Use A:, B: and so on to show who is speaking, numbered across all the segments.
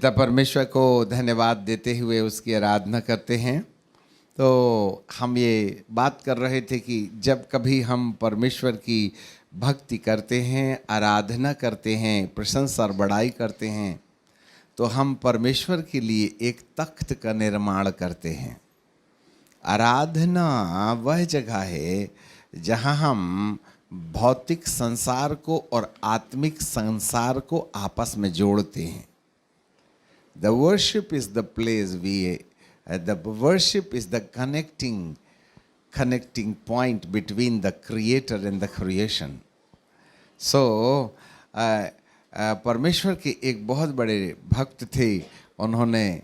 A: पिता परमेश्वर को धन्यवाद देते हुए उसकी आराधना करते हैं। तो हम ये बात कर रहे थे कि जब कभी हम परमेश्वर की भक्ति करते हैं, आराधना करते हैं, प्रशंसा और बड़ाई करते हैं, तो हम परमेश्वर के लिए एक तख्त का निर्माण करते हैं। आराधना वह जगह है जहाँ हम भौतिक संसार को और आत्मिक संसार को आपस में जोड़ते हैं। The worship is the place the worship is the connecting point between the creator and the creation. So परमेश्वर के एक बहुत बड़े भक्त थे, उन्होंने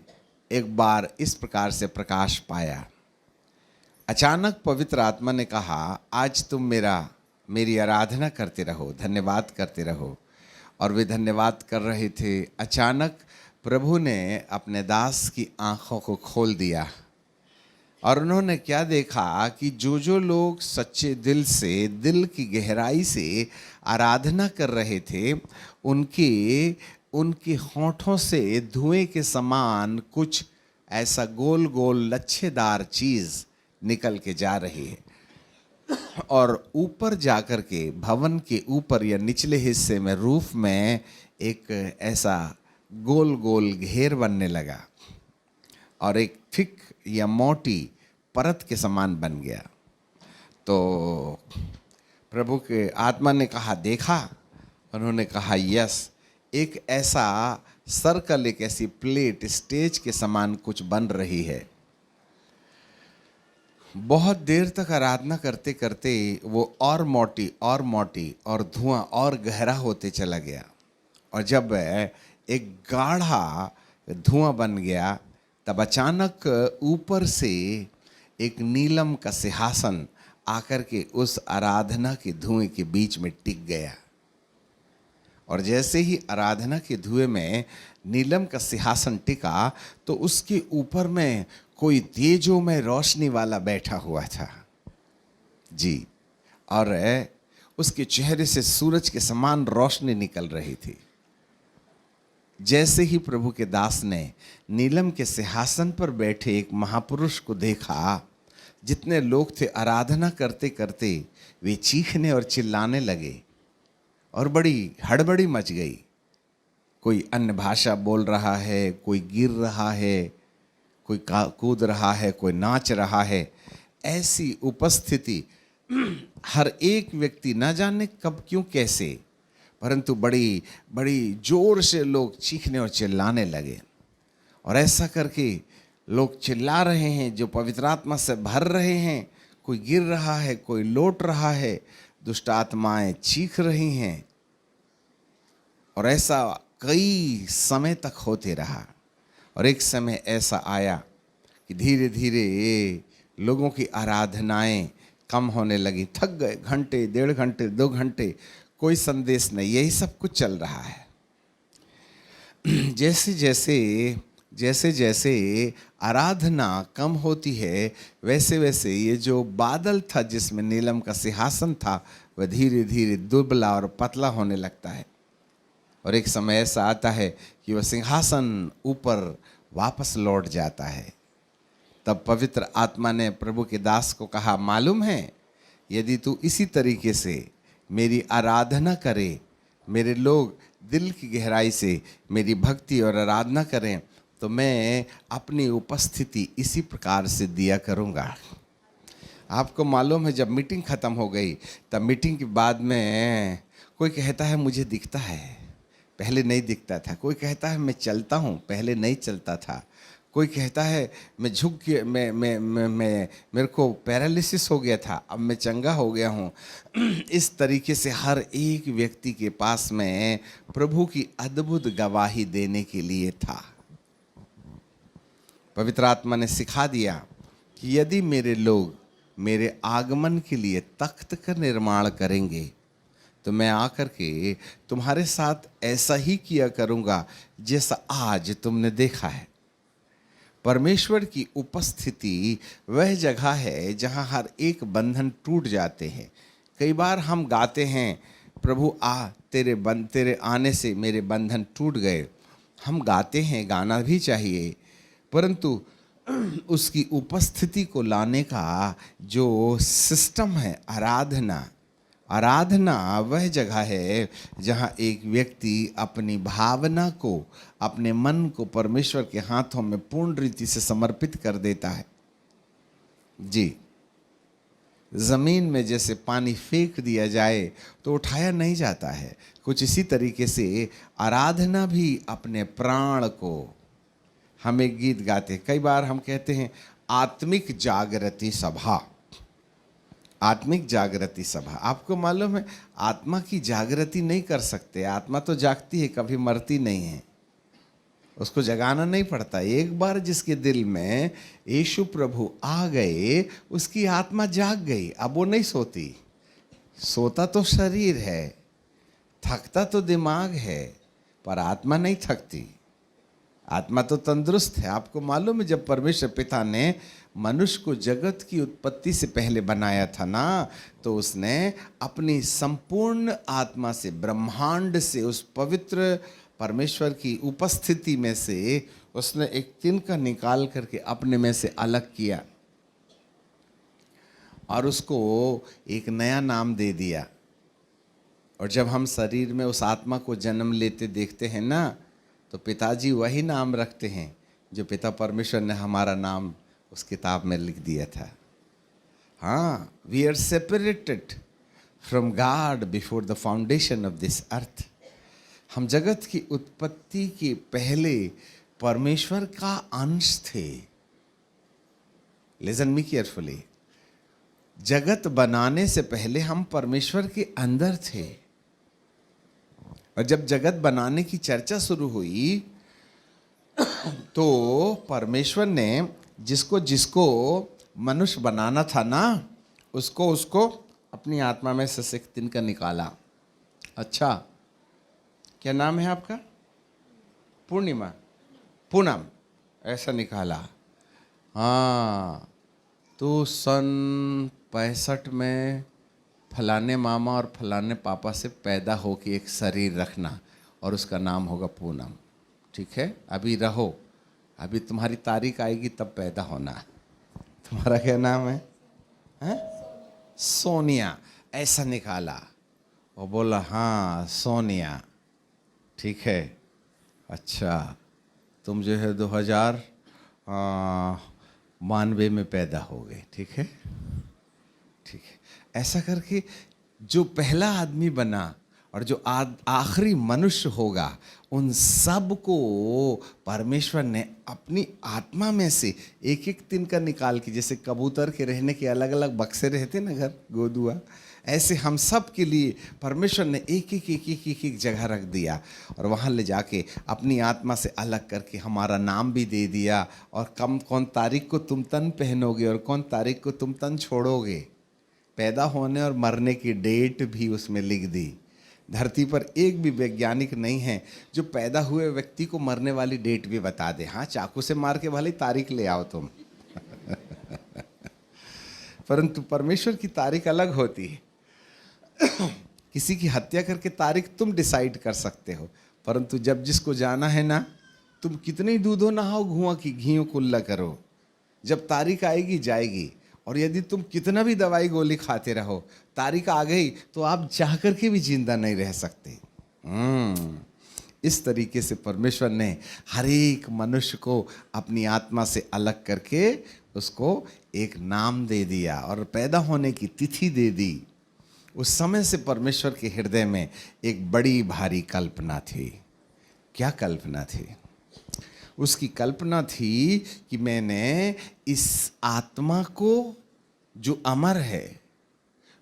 A: एक बार इस प्रकार से प्रकाश पाया। अचानक पवित्र आत्मा ने कहा, आज तुम मेरी आराधना करते रहो, धन्यवाद करते रहो। और वे धन्यवाद कर रहे थे। अचानक प्रभु ने अपने दास की आंखों को खोल दिया और उन्होंने क्या देखा कि जो लोग सच्चे दिल से, दिल की गहराई से आराधना कर रहे थे, उनके होठों से धुएं के समान कुछ ऐसा गोल गोल लच्छेदार चीज़ निकल के जा रही है और ऊपर जाकर के भवन के ऊपर या निचले हिस्से में, रूफ में एक ऐसा गोल गोल घेर बनने लगा और एक थिक या मोटी परत के समान बन गया। तो प्रभु के आत्मा ने कहा, देखा? उन्होंने कहा, यस। एक ऐसा सर्कल, एक ऐसी प्लेट स्टेज के समान कुछ बन रही है। बहुत देर तक आराधना करते करते वो और मोटी और धुआं और गहरा होते चला गया और जब एक गाढ़ा धुआं बन गया, तब अचानक ऊपर से एक नीलम का सिंहासन आकर के उस आराधना के धुएं के बीच में टिक गया। और जैसे ही आराधना के धुएं में नीलम का सिंहासन टिका, तो उसके ऊपर में कोई तेजोमय रोशनी वाला बैठा हुआ था जी, और उसके चेहरे से सूरज के समान रोशनी निकल रही थी। जैसे ही प्रभु के दास ने नीलम के सिंहासन पर बैठे एक महापुरुष को देखा, जितने लोग थे आराधना करते करते वे चीखने और चिल्लाने लगे और बड़ी हड़बड़ी मच गई। कोई अन्य भाषा बोल रहा है, कोई गिर रहा है, कोई कूद रहा है, कोई नाच रहा है। ऐसी उपस्थिति, हर एक व्यक्ति न जाने कब क्यों कैसे, परंतु बड़ी बड़ी जोर से लोग चीखने और चिल्लाने लगे। और ऐसा करके लोग चिल्ला रहे हैं जो पवित्र आत्मा से भर रहे हैं। कोई गिर रहा है, कोई लौट रहा है, दुष्ट आत्माएं चीख रही हैं। और ऐसा कई समय तक होते रहा। और एक समय ऐसा आया कि धीरे धीरे लोगों की आराधनाएं कम होने लगी, थक गए। घंटे, 1.5 घंटे, 2 घंटे कोई संदेश नहीं, यही सब कुछ चल रहा है। जैसे जैसे आराधना कम होती है, वैसे वैसे ये जो बादल था जिसमें नीलम का सिंहासन था, वह धीरे धीरे दुबला और पतला होने लगता है। और एक समय ऐसा आता है कि वह सिंहासन ऊपर वापस लौट जाता है। तब पवित्र आत्मा ने प्रभु के दास को कहा, मालूम है, यदि तू इसी तरीके से मेरी आराधना करे, मेरे लोग दिल की गहराई से मेरी भक्ति और आराधना करें, तो मैं अपनी उपस्थिति इसी प्रकार से दिया करूँगा। आपको मालूम है, जब मीटिंग ख़त्म हो गई, तब मीटिंग के बाद में कोई कहता है मुझे दिखता है, पहले नहीं दिखता था। कोई कहता है मैं चलता हूँ, पहले नहीं चलता था। कोई कहता है मैं झुक के मेरे को पैरालिसिस हो गया था, अब मैं चंगा हो गया हूँ। इस तरीके से हर एक व्यक्ति के पास में प्रभु की अद्भुत गवाही देने के लिए था। पवित्र आत्मा ने सिखा दिया कि यदि मेरे लोग मेरे आगमन के लिए तख्त का निर्माण करेंगे, तो मैं आकर के तुम्हारे साथ ऐसा ही किया करूँगा जैसा आज तुमने देखा है। परमेश्वर की उपस्थिति वह जगह है जहाँ हर एक बंधन टूट जाते हैं। कई बार हम गाते हैं, प्रभु आ, तेरे आने से मेरे बंधन टूट गए। हम गाते हैं, गाना भी चाहिए, परंतु उसकी उपस्थिति को लाने का जो सिस्टम है, आराधना, आराधना वह जगह है जहाँ एक व्यक्ति अपनी भावना को, अपने मन को परमेश्वर के हाथों में पूर्ण रीति से समर्पित कर देता है। जी, ज़मीन में जैसे पानी फेंक दिया जाए तो उठाया नहीं जाता है, कुछ इसी तरीके से आराधना भी अपने प्राण को, हम एक गीत गाते, कई बार हम कहते हैं आत्मिक जागृति सभा, आत्मिक जागृति सभा। आपको मालूम है आत्मा की जागृति नहीं कर सकते, आत्मा तो जागती है, कभी मरती नहीं है, उसको जगाना नहीं पड़ता। एक बार जिसके दिल में यीशु प्रभु आ गए, उसकी आत्मा जाग गई, अब वो नहीं सोती। सोता तो शरीर है, थकता तो दिमाग है, पर आत्मा नहीं थकती, आत्मा तो तंदुरुस्त है। आपको मालूम है जब परमेश्वर पिता ने मनुष्य को जगत की उत्पत्ति से पहले बनाया था ना, तो उसने अपनी संपूर्ण आत्मा से, ब्रह्मांड से, उस पवित्र परमेश्वर की उपस्थिति में से उसने एक तिनका निकाल करके अपने में से अलग किया और उसको एक नया नाम दे दिया। और जब हम शरीर में उस आत्मा को जन्म लेते देखते हैं ना, तो पिताजी वही नाम रखते हैं जो पिता परमेश्वर ने हमारा नाम उस किताब में लिख दिया था। हाँ, we are separated from God before the foundation of this earth. हम जगत की उत्पत्ति के पहले परमेश्वर का अंश थे। लिसन मी केयरफुली, जगत बनाने से पहले हम परमेश्वर के अंदर थे, और जब जगत बनाने की चर्चा शुरू हुई तो परमेश्वर ने जिसको जिसको मनुष्य बनाना था ना, उसको अपनी आत्मा में से एक तिनका निकाला। अच्छा, क्या नाम है आपका? पूर्णिमा, पूनम, ऐसा निकाला। हाँ, तो सन 65 में फलाने मामा और फलाने पापा से पैदा हो के एक शरीर रखना और उसका नाम होगा पूनम। ठीक है, अभी रहो, अभी तुम्हारी तारीख आएगी तब पैदा होना। तुम्हारा क्या नाम है? हैं? सोनिया, ऐसा निकाला। और बोला हाँ सोनिया, ठीक है। अच्छा, तुम जो है 2092 में पैदा हो गए, ठीक है, ठीक है। ऐसा करके जो पहला आदमी बना और जो आखिरी मनुष्य होगा, उन सब को परमेश्वर ने अपनी आत्मा में से एक एक तिनका निकाल के, जैसे कबूतर के रहने के अलग अलग बक्से रहते ना घर, गोदुआ, ऐसे हम सब के लिए परमेश्वर ने एक जगह रख दिया और वहाँ ले जाके अपनी आत्मा से अलग करके हमारा नाम भी दे दिया। और कौन तारीख को तुम तन पहनोगे और कौन तारीख को तुम तन छोड़ोगे, पैदा होने और मरने की डेट भी उसमें लिख दी। धरती पर एक भी वैज्ञानिक नहीं है जो पैदा हुए व्यक्ति को मरने वाली डेट भी बता दे। हाँ, चाकू से मार के भले तारीख ले आओ तुम परंतु परमेश्वर की तारीख अलग होती है। किसी की हत्या करके तारीख तुम डिसाइड कर सकते हो, परंतु जब जिसको जाना है ना, तुम कितनी दूधो नहाओ, घुआ की घीयों कुल्ला करो, जब तारीख आएगी जाएगी। और यदि तुम कितना भी दवाई गोली खाते रहो, तारीख आ गई तो आप चाह करके भी जिंदा नहीं रह सकते। इस तरीके से परमेश्वर ने हर एक मनुष्य को अपनी आत्मा से अलग करके उसको एक नाम दे दिया और पैदा होने की तिथि दे दी। उस समय से परमेश्वर के हृदय में एक बड़ी भारी कल्पना थी। क्या कल्पना थी? उसकी कल्पना थी कि मैंने इस आत्मा को जो अमर है,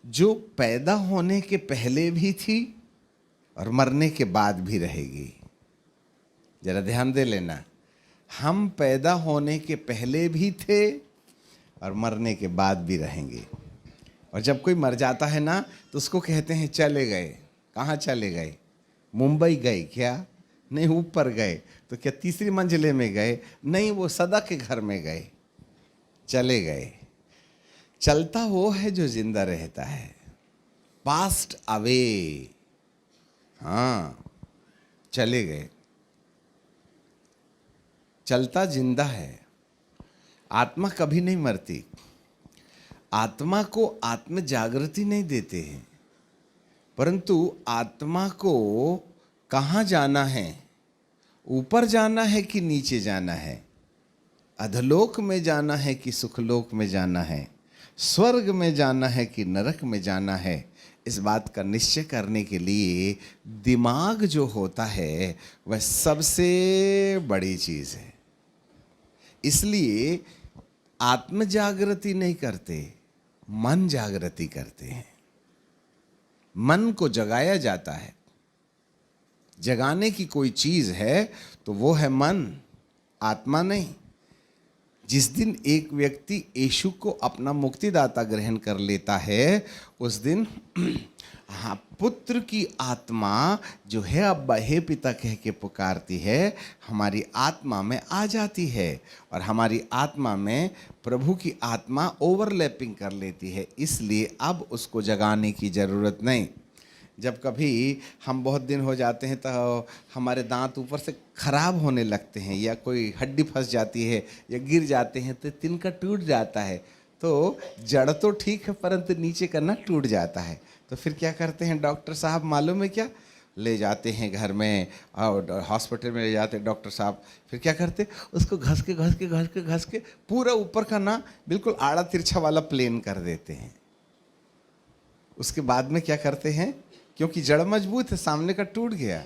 A: जो पैदा होने के पहले भी थी और मरने के बाद भी रहेगी। जरा ध्यान दे लेना, हम पैदा होने के पहले भी थे और मरने के बाद भी रहेंगे। और जब कोई मर जाता है ना, तो उसको कहते हैं चले गए। कहाँ चले गए? मुंबई गए क्या? नहीं, ऊपर गए। तो क्या तीसरी मंजिले में गए? नहीं, वो सदा के घर में गए। चले गए। चलता वो है जो जिंदा रहता है। Passed away. हाँ, चले गए। चलता जिंदा है। आत्मा कभी नहीं मरती। आत्मा को आत्म जागृति नहीं देते हैं, परंतु आत्मा को कहाँ जाना है, ऊपर जाना है कि नीचे जाना है, अधलोक में जाना है कि सुखलोक में जाना है, स्वर्ग में जाना है कि नरक में जाना है, इस बात का निश्चय करने के लिए दिमाग जो होता है वह सबसे बड़ी चीज़ है। इसलिए आत्म जागृति नहीं करते, मन जागृति करते हैं। मन को जगाया जाता है। जगाने की कोई चीज़ है तो वो है मन, आत्मा नहीं। जिस दिन एक व्यक्ति यीशु को अपना मुक्तिदाता ग्रहण कर लेता है, उस दिन हाँ, पुत्र की आत्मा जो है अब्बा हे पिता कह के पुकारती है, हमारी आत्मा में आ जाती है और हमारी आत्मा में प्रभु की आत्मा ओवरलैपिंग कर लेती है। इसलिए अब उसको जगाने की ज़रूरत नहीं। जब कभी हम बहुत दिन हो जाते हैं तो हमारे दांत ऊपर से खराब होने लगते हैं, या कोई हड्डी फंस जाती है या गिर जाते हैं तो तिनका टूट जाता है, तो जड़ तो ठीक है परंतु नीचे का ना टूट जाता है। तो फिर क्या करते हैं डॉक्टर साहब, मालूम है क्या, ले जाते हैं घर में और हॉस्पिटल में ले जाते हैं डॉक्टर साहब। फिर क्या करते, उसको घस के पूरा ऊपर का ना बिल्कुल आड़ा तिरछा वाला प्लेन कर देते हैं। उसके बाद में क्या करते हैं, क्योंकि जड़ मजबूत है, सामने का टूट गया,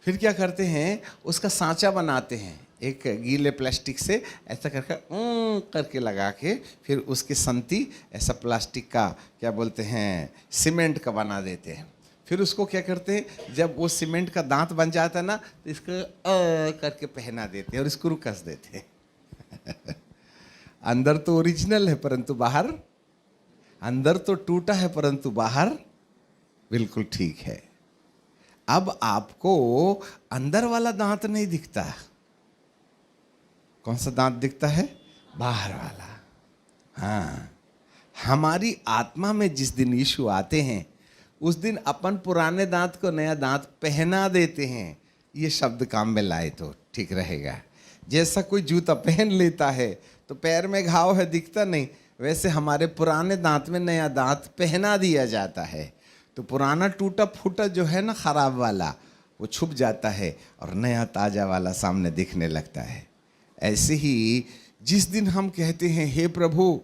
A: फिर क्या करते हैं, उसका सांचा बनाते हैं, एक गीले प्लास्टिक से ऐसा करके लगा के फिर उसकी संती ऐसा प्लास्टिक का क्या बोलते हैं, सीमेंट का बना देते हैं। फिर उसको क्या करते हैं, जब वो सीमेंट का दांत बन जाता है ना तो इसको करके पहना देते हैं और स्क्रू कस देते हैं। अंदर तो ओरिजिनल है परंतु बाहर, अंदर तो टूटा है परंतु बाहर बिल्कुल ठीक है। अब आपको अंदर वाला दांत नहीं दिखता, कौन सा दांत दिखता है, बाहर वाला। हाँ, हमारी आत्मा में जिस दिन यीशु आते हैं उस दिन अपन पुराने दांत को नया दांत पहना देते हैं। ये शब्द काम में लाए तो ठीक रहेगा। जैसा कोई जूता पहन लेता है तो पैर में घाव है दिखता नहीं, वैसे हमारे पुराने दांत में नया दांत पहना दिया जाता है। तो पुराना टूटा फूटा जो है ना खराब वाला, वो छुप जाता है और नया ताज़ा वाला सामने दिखने लगता है। ऐसे ही जिस दिन हम कहते हैं हे प्रभु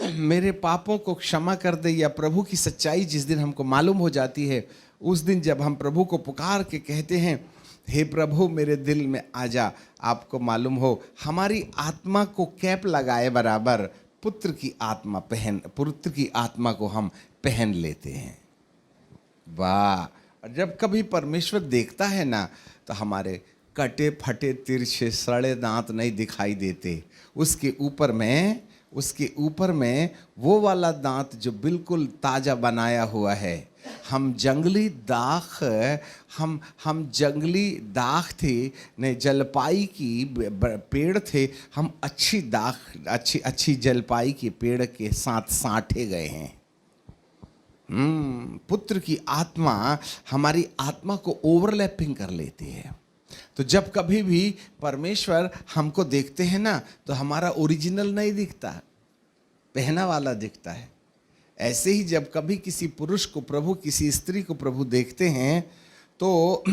A: मेरे पापों को क्षमा कर दे, या प्रभु की सच्चाई जिस दिन हमको मालूम हो जाती है, उस दिन जब हम प्रभु को पुकार के कहते हैं हे प्रभु मेरे दिल में आजा, आपको मालूम हो हमारी आत्मा को कैप लगाए बराबर पुत्र की आत्मा को हम पहन लेते हैं। वाह! और जब कभी परमेश्वर देखता है ना तो हमारे कटे फटे तिरछे सड़े दांत नहीं दिखाई देते, उसके ऊपर में वो वाला दांत जो बिल्कुल ताज़ा बनाया हुआ है। हम जंगली दाख थे, नहीं जलपाई की पेड़ थे, हम अच्छी जलपाई के पेड़ के साथ साँटे गए हैं। पुत्र की आत्मा हमारी आत्मा को ओवरलैपिंग कर लेती है। तो जब कभी भी परमेश्वर हमको देखते हैं ना तो हमारा ओरिजिनल नहीं दिखता, पहना वाला दिखता है। ऐसे ही जब कभी किसी पुरुष को प्रभु, किसी स्त्री को प्रभु देखते हैं तो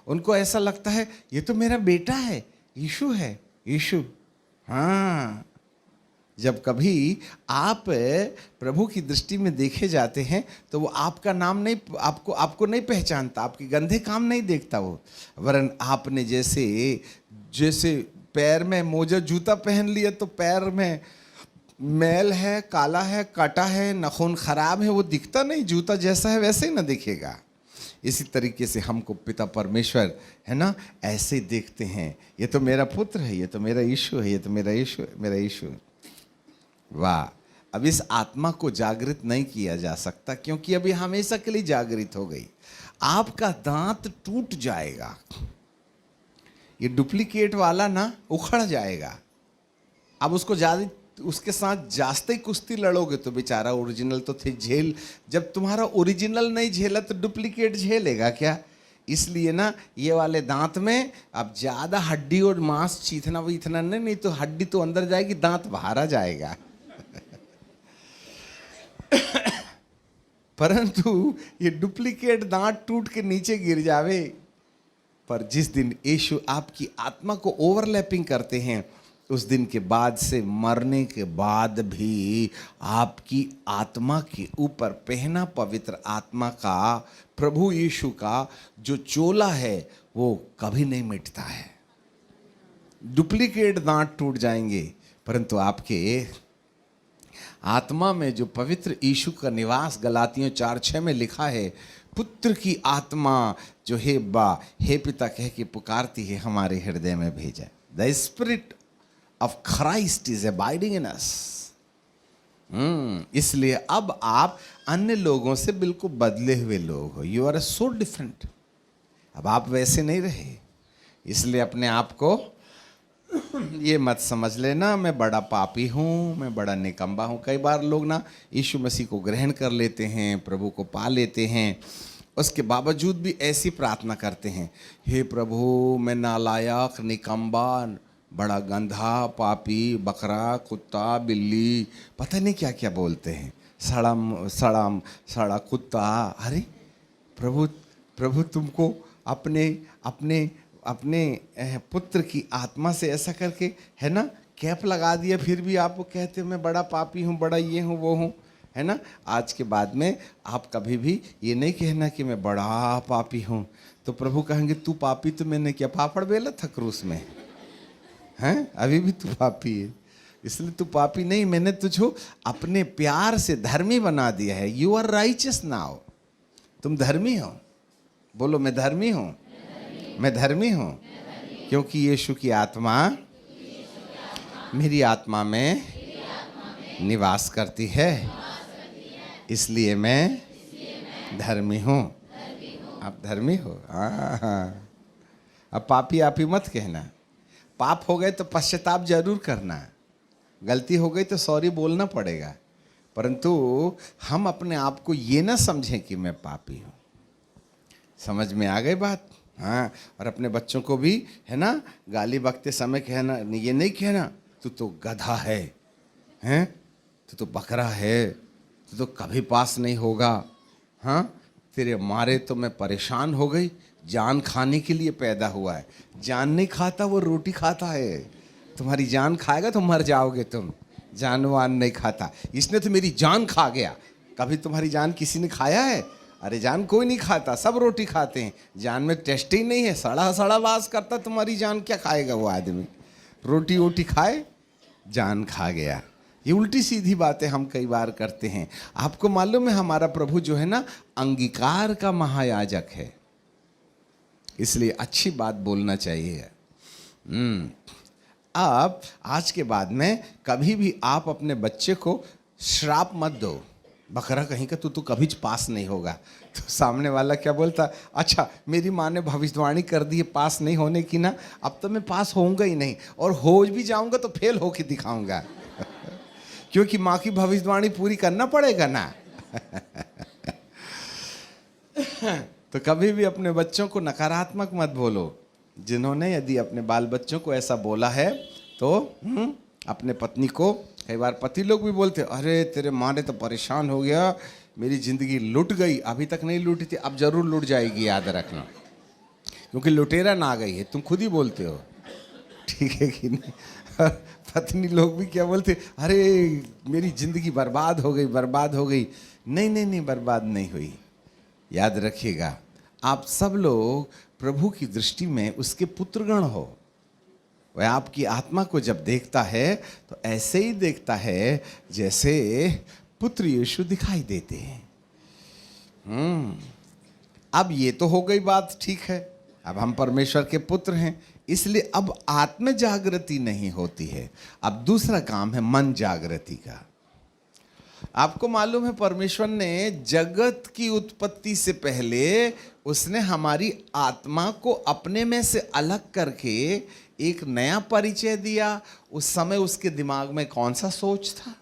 A: उनको ऐसा लगता है ये तो मेरा बेटा है, यीशु है, यीशु। हाँ, जब कभी आप प्रभु की दृष्टि में देखे जाते हैं तो वो आपका नाम नहीं, आपको नहीं पहचानता, आपके गंदे काम नहीं देखता वो, वरन आपने जैसे पैर में मोजा जूता पहन लिया तो पैर में मैल है, काला है, काटा है, नाखून खराब है, वो दिखता नहीं, जूता जैसा है वैसे ही ना दिखेगा। इसी तरीके से हमको पिता परमेश्वर है ना ऐसे देखते हैं, ये तो मेरा पुत्र है, ये तो मेरा यीशु है, ये तो मेरा यीशु है। वाह! अब इस आत्मा को जागृत नहीं किया जा सकता क्योंकि अभी हमेशा के लिए जागृत हो गई। आपका दांत टूट जाएगा, ये डुप्लीकेट वाला ना उखड़ जाएगा। अब उसके साथ जास्ते ही कुश्ती लड़ोगे तो बेचारा ओरिजिनल तो थे, जब तुम्हारा ओरिजिनल नहीं झेला तो डुप्लीकेट झेलेगा क्या? इसलिए ना ये वाले दांत में अब ज़्यादा हड्डी और मांस चीथना वीथना नहीं तो हड्डी तो अंदर जाएगी, दांत बाहर आ जाएगा। परंतु ये डुप्लीकेट दांत टूट के नीचे गिर जावे। पर जिस दिन यीशु आपकी आत्मा को ओवरलैपिंग करते हैं, उस दिन के बाद से मरने के बाद भी आपकी आत्मा के ऊपर पहना पवित्र आत्मा का, प्रभु यीशु का जो चोला है वो कभी नहीं मिटता है। डुप्लीकेट दांत टूट जाएंगे, परंतु आपके आत्मा में जो पवित्र यीशु का निवास, गलातियों 4:6 में लिखा है, पुत्र की आत्मा जो हे पिता कह के पुकारती है, हमारे हृदय में भेजा। The spirit of Christ is abiding in us. इसलिए अब आप अन्य लोगों से बिल्कुल बदले हुए लोग हो। You are so different. अब आप वैसे नहीं रहे। इसलिए अपने आप को ये मत समझ लेना मैं बड़ा पापी हूँ, मैं बड़ा निकम्बा हूँ। कई बार लोग ना यीशु मसीह को ग्रहण कर लेते हैं, प्रभु को पा लेते हैं, उसके बावजूद भी ऐसी प्रार्थना करते हैं, हे प्रभु मैं नालायक, निकम्बा, बड़ा गंधा, पापी, बकरा, कुत्ता, बिल्ली, पता नहीं क्या क्या बोलते हैं, सड़ा कुत्ता। अरे प्रभु तुमको अपने पुत्र की आत्मा से ऐसा करके है ना कैप लगा दिया, फिर भी आप कहते मैं बड़ा पापी हूँ, बड़ा ये हूँ वो हूँ, है ना। आज के बाद में आप कभी भी ये नहीं कहना कि मैं बड़ा पापी हूँ, तो प्रभु कहेंगे तू पापी तो मैंने क्या पापड़ बेला था क्रूस में, हैं? अभी भी तू पापी है, इसलिए तू पापी नहीं, मैंने तुझको अपने प्यार से धर्मी बना दिया है। यू आर राइचियस नाउ, तुम धर्मी हो। बोलो मैं धर्मी हूँ, मैं धर्मी हूँ, क्योंकि यीशु की आत्मा मेरी आत्मा में निवास करती है, इसलिए मैं धर्मी हूँ। आप धर्मी हो। हाँ, अब पापी आपी मत कहना। पाप हो गए तो पश्चाताप जरूर करना, गलती हो गई तो सॉरी बोलना पड़ेगा, परंतु हम अपने आप को ये ना समझें कि मैं पापी हूँ। समझ में आ गई बात? हाँ। और अपने बच्चों को भी है ना गाली बकते समय कहना, ये नहीं कहना तू तो गधा है, हैं? तू तो बकरा है, तू तो कभी पास नहीं होगा, हाँ तेरे मारे तो मैं परेशान हो गई, जान खाने के लिए पैदा हुआ है। जान नहीं खाता, वो रोटी खाता है। तुम्हारी जान खाएगा तो मर जाओगे तुम। जानवान नहीं खाता, इसने तो मेरी जान खा गया। कभी तुम्हारी जान किसी ने खाया है? अरे जान कोई नहीं खाता, सब रोटी खाते हैं। जान में टेस्ट ही नहीं है, सड़ा सड़ा वास करता, तुम्हारी जान क्या खाएगा वो आदमी? रोटी वोटी खाए, जान खा गया। ये उल्टी सीधी बातें हम कई बार करते हैं। आपको मालूम है हमारा प्रभु जो है ना अंगीकार का महायाजक है, इसलिए अच्छी बात बोलना चाहिए। अब आज के बाद में कभी भी आप अपने बच्चे को श्राप मत दो, बकरा कहीं का तू तो कभी पास नहीं होगा। तो सामने वाला क्या बोलता, अच्छा मेरी माँ ने भविष्यवाणी कर दी है पास नहीं होने की ना, अब तो मैं पास होऊंगा ही नहीं, और हो भी जाऊंगा तो फेल होके दिखाऊंगा। क्योंकि माँ की भविष्यवाणी पूरी करना पड़ेगा ना। तो कभी भी अपने बच्चों को नकारात्मक मत बोलो। जिन्होंने यदि अपने बाल बच्चों को ऐसा बोला है तो अपने पत्नी को, कई बार पति लोग भी बोलते अरे तेरे माँ ने तो परेशान हो गया, मेरी ज़िंदगी लुट गई। अभी तक नहीं लूटी थी, अब जरूर लुट जाएगी, याद रखना, क्योंकि लुटेरा ना गई है, तुम खुद ही बोलते हो, ठीक है कि नहीं। पत्नी लोग भी क्या बोलते, अरे मेरी ज़िंदगी बर्बाद हो गई, बर्बाद हो गई। नहीं नहीं नहीं, बर्बाद नहीं हुई। याद रखिएगा, आप सब लोग प्रभु की दृष्टि में उसके पुत्रगण हो। वह आपकी आत्मा को जब देखता है तो ऐसे ही देखता है जैसे पुत्र यीशु दिखाई देते हैं। अब ये तो हो गई बात, ठीक है, अब हम परमेश्वर के पुत्र हैं, इसलिए अब आत्म जागृति नहीं होती है। अब दूसरा काम है मन जागृति का। आपको मालूम है परमेश्वर ने जगत की उत्पत्ति से पहले उसने हमारी आत्मा को अपने में से अलग करके एक नया परिचय दिया। उस समय उसके दिमाग में कौन सा सोच था?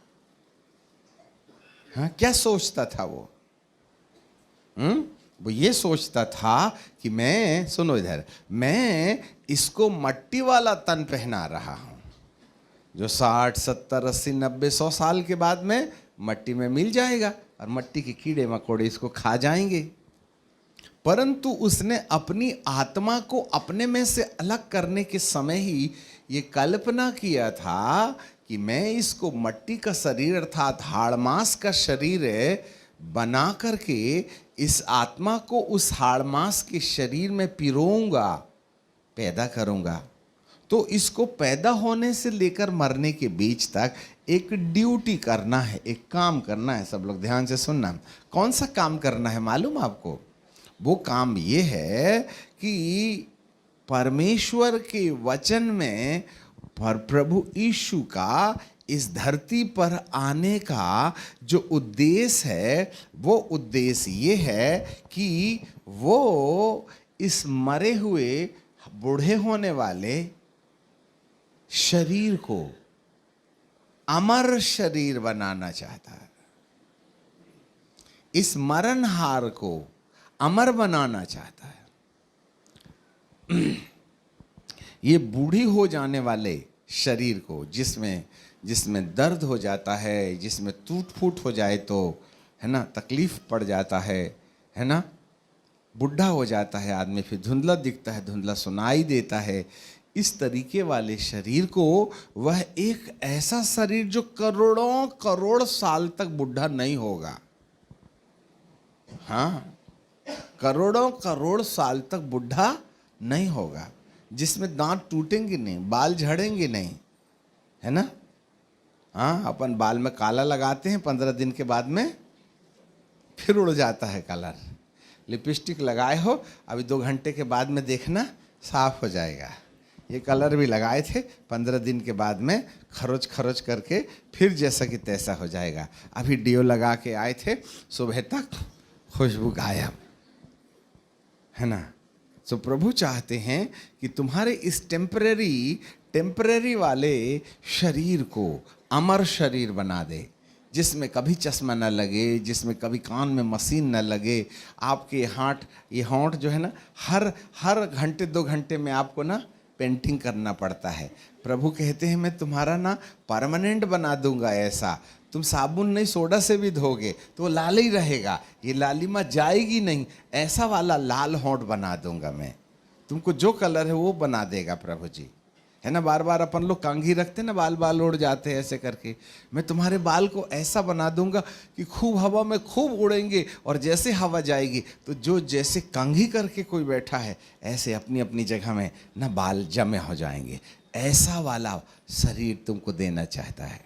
A: हाँ, क्या सोचता था वो? वो ये सोचता था कि मैं, सुनो इधर, मैं इसको मट्टी वाला तन पहना रहा हूं जो 60, 70, 80, 90, 100 साल के बाद में मट्टी में मिल जाएगा और मट्टी के कीड़े मकोड़े इसको खा जाएंगे। परंतु उसने अपनी आत्मा को अपने में से अलग करने के समय ही ये कल्पना किया था कि मैं इसको मट्टी का शरीर अर्थात हाड़ मांस का शरीर बना करके इस आत्मा को उस हाड़ मांस के शरीर में पिरोऊंगा, पैदा करूंगा। तो इसको पैदा होने से लेकर मरने के बीच तक एक ड्यूटी करना है, एक काम करना है। सब लोग ध्यान से सुनना। कौन सा काम करना है मालूम आपको? वो काम ये है कि परमेश्वर के वचन में प्रभु यीशु का इस धरती पर आने का जो उद्देश्य है, वो उद्देश्य ये है कि वो इस मरे हुए बूढ़े होने वाले शरीर को अमर शरीर बनाना चाहता है, इस मरणहार को अमर बनाना चाहता है। ये बूढ़ी हो जाने वाले शरीर को, जिसमें दर्द हो जाता है, जिसमें टूट फूट हो जाए तो है ना तकलीफ पड़ जाता है ना, बुढ़ा हो जाता है आदमी, फिर धुंधला दिखता है, धुंधला सुनाई देता है। इस तरीके वाले शरीर को, वह एक ऐसा शरीर जो करोड़ों करोड़ साल तक बुढ़ा नहीं होगा, हाँ, करोड़ों करोड़ साल तक बुढ़ा नहीं होगा, जिसमें दांत टूटेंगे नहीं, बाल झड़ेंगे नहीं, है ना। हाँ, अपन बाल में काला लगाते हैं, 15 दिन के बाद में फिर उड़ जाता है कलर। लिपस्टिक लगाए हो, अभी 2 घंटे के बाद में देखना साफ हो जाएगा। ये कलर भी लगाए थे, 15 दिन के बाद में खरोच खरोच करके फिर जैसा कि तैसा हो जाएगा। अभी डियो लगा के आए थे, सुबह तक खुशबू गायब, है ना। सो प्रभु चाहते हैं कि तुम्हारे इस टेम्परेरी वाले शरीर को अमर शरीर बना दे, जिसमें कभी चश्मा न लगे, जिसमें कभी कान में मशीन न लगे। आपके ये होंठ जो है ना, हर घंटे 2 घंटे में आपको ना पेंटिंग करना पड़ता है। प्रभु कहते हैं मैं तुम्हारा ना परमानेंट बना दूंगा ऐसा, तुम साबुन नहीं सोडा से भी धोगे तो वो लाल ही रहेगा, ये लालिमा जाएगी नहीं, ऐसा वाला लाल होंठ बना दूंगा मैं। तुमको जो कलर है वो बना देगा प्रभु जी, है ना। बार बार अपन लोग कंघी रखते ना, बाल उड़ जाते हैं ऐसे करके। मैं तुम्हारे बाल को ऐसा बना दूंगा कि खूब हवा में खूब उड़ेंगे, और जैसे हवा जाएगी तो जो जैसे कंघी करके कोई बैठा है, ऐसे अपनी अपनी जगह में ना बाल जमे हो जाएंगे। ऐसा वाला शरीर तुमको देना चाहता है।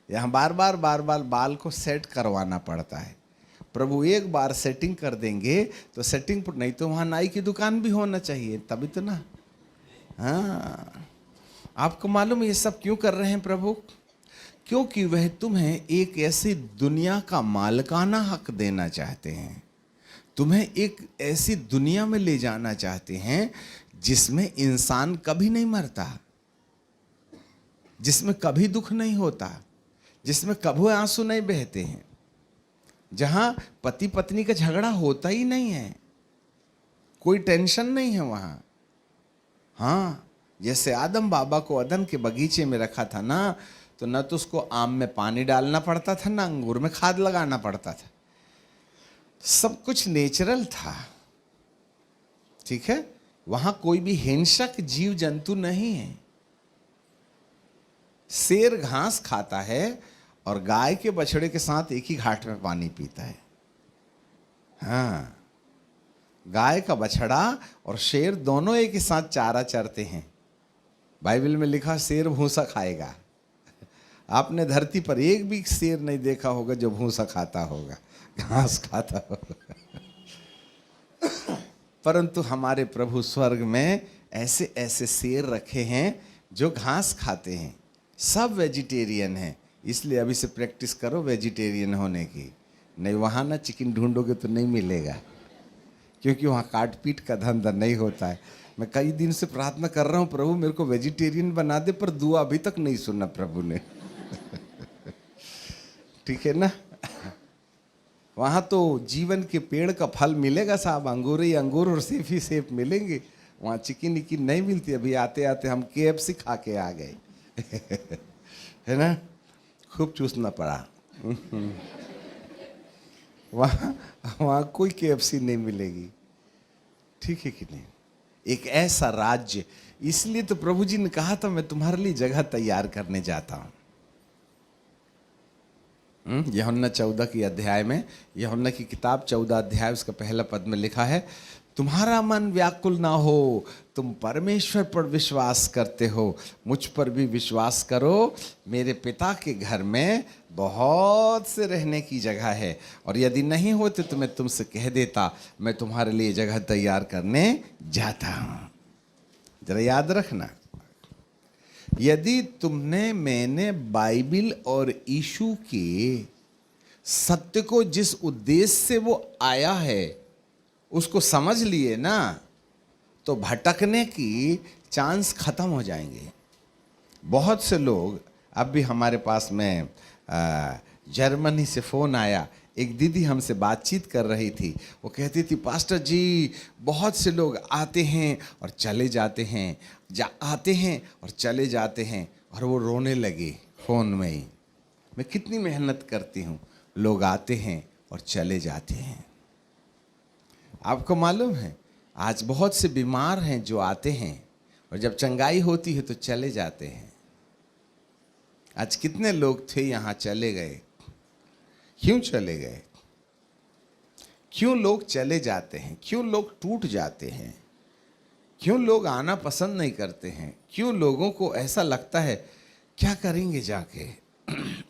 A: यहाँ बार बार बाल को सेट करवाना पड़ता है। प्रभु एक बार सेटिंग कर देंगे तो सेटिंग पर, नहीं तो वहाँ नाई की दुकान भी होना चाहिए, तभी तो ना। हाँ, आपको मालूम ये सब क्यों कर रहे हैं प्रभु? क्योंकि वह तुम्हें एक ऐसी दुनिया का मालिकाना हक देना चाहते हैं, तुम्हें एक ऐसी दुनिया में ले जाना चाहते हैं जिसमें इंसान कभी नहीं मरता, जिसमें कभी दुख नहीं होता, जिसमें कभी आंसू नहीं बहते हैं, जहां पति पत्नी का झगड़ा होता ही नहीं है, कोई टेंशन नहीं है वहां। हाँ, जैसे आदम बाबा को अदन के बगीचे में रखा था ना, तो न तो उसको आम में पानी डालना पड़ता था, ना अंगूर में खाद लगाना पड़ता था, सब कुछ नेचुरल था, ठीक है। वहां कोई भी हिंसक जीव जंतु नहीं है। शेर घास खाता है और गाय के बछड़े के साथ एक ही घाट में पानी पीता है। हाँ, गाय का बछड़ा और शेर दोनों एक ही साथ चारा चरते हैं। बाइबल में लिखा शेर भूसा खाएगा। आपने धरती पर एक भी शेर नहीं देखा होगा जो भूसा खाता होगा, घास खाता होगा। परंतु हमारे प्रभु स्वर्ग में ऐसे ऐसे शेर रखे हैं जो घास खाते हैं, सब वेजिटेरियन हैं। इसलिए अभी से प्रैक्टिस करो वेजिटेरियन होने की, नहीं वहाँ ना चिकन ढूंढोगे तो नहीं मिलेगा, क्योंकि वहाँ काट पीट का धंधा नहीं होता है। मैं कई दिन से प्रार्थना कर रहा हूँ, प्रभु मेरे को वेजिटेरियन बना दे, पर दुआ अभी तक नहीं सुना प्रभु ने। ठीक है ना। वहाँ तो जीवन के पेड़ का फल मिलेगा साहब, अंगूर ही अंगूर और सेब ही सेब मिलेंगे। वहाँ चिकन विकिन नहीं मिलती। अभी आते आते हम KFC खा के आ गए है ना, खूब चूसना पड़ा वहाँ वहाँ कोई KFC नहीं मिलेगी, ठीक है कि नहीं। एक ऐसा राज्य, इसलिए तो प्रभु जी ने कहा था मैं तुम्हारे लिए जगह तैयार करने जाता हूँ। यूहन्ना 14 की अध्याय में, यूहन्ना की किताब 14 अध्याय उसका पहला पद में लिखा है, तुम्हारा मन व्याकुल ना हो, तुम परमेश्वर पर विश्वास करते हो, मुझ पर भी विश्वास करो। मेरे पिता के घर में बहुत से रहने की जगह है, और यदि नहीं होते तो मैं तुमसे कह देता, मैं तुम्हारे लिए जगह तैयार करने जाता हूँ। जरा याद रखना, यदि तुमने मैंने बाइबिल और यीशु के सत्य को जिस उद्देश्य से वो आया है उसको समझ लिए ना, तो भटकने की चांस खत्म हो जाएंगे। बहुत से लोग, अब भी हमारे पास में जर्मनी से फ़ोन आया, एक दीदी हमसे बातचीत कर रही थी। वो कहती थी पास्टर जी बहुत से लोग आते हैं और चले जाते हैं, आते हैं और चले जाते हैं, और वो रोने लगी फ़ोन में ही। मैं कितनी मेहनत करती हूँ, लोग आते हैं और चले जाते हैं। आपको मालूम है आज बहुत से बीमार हैं जो आते हैं और जब चंगाई होती है तो चले जाते हैं। आज कितने लोग थे यहाँ चले गए, क्यों चले गए? क्यों लोग चले जाते हैं? क्यों लोग टूट जाते हैं? क्यों लोग आना पसंद नहीं करते हैं? क्यों लोगों को ऐसा लगता है क्या करेंगे जाके?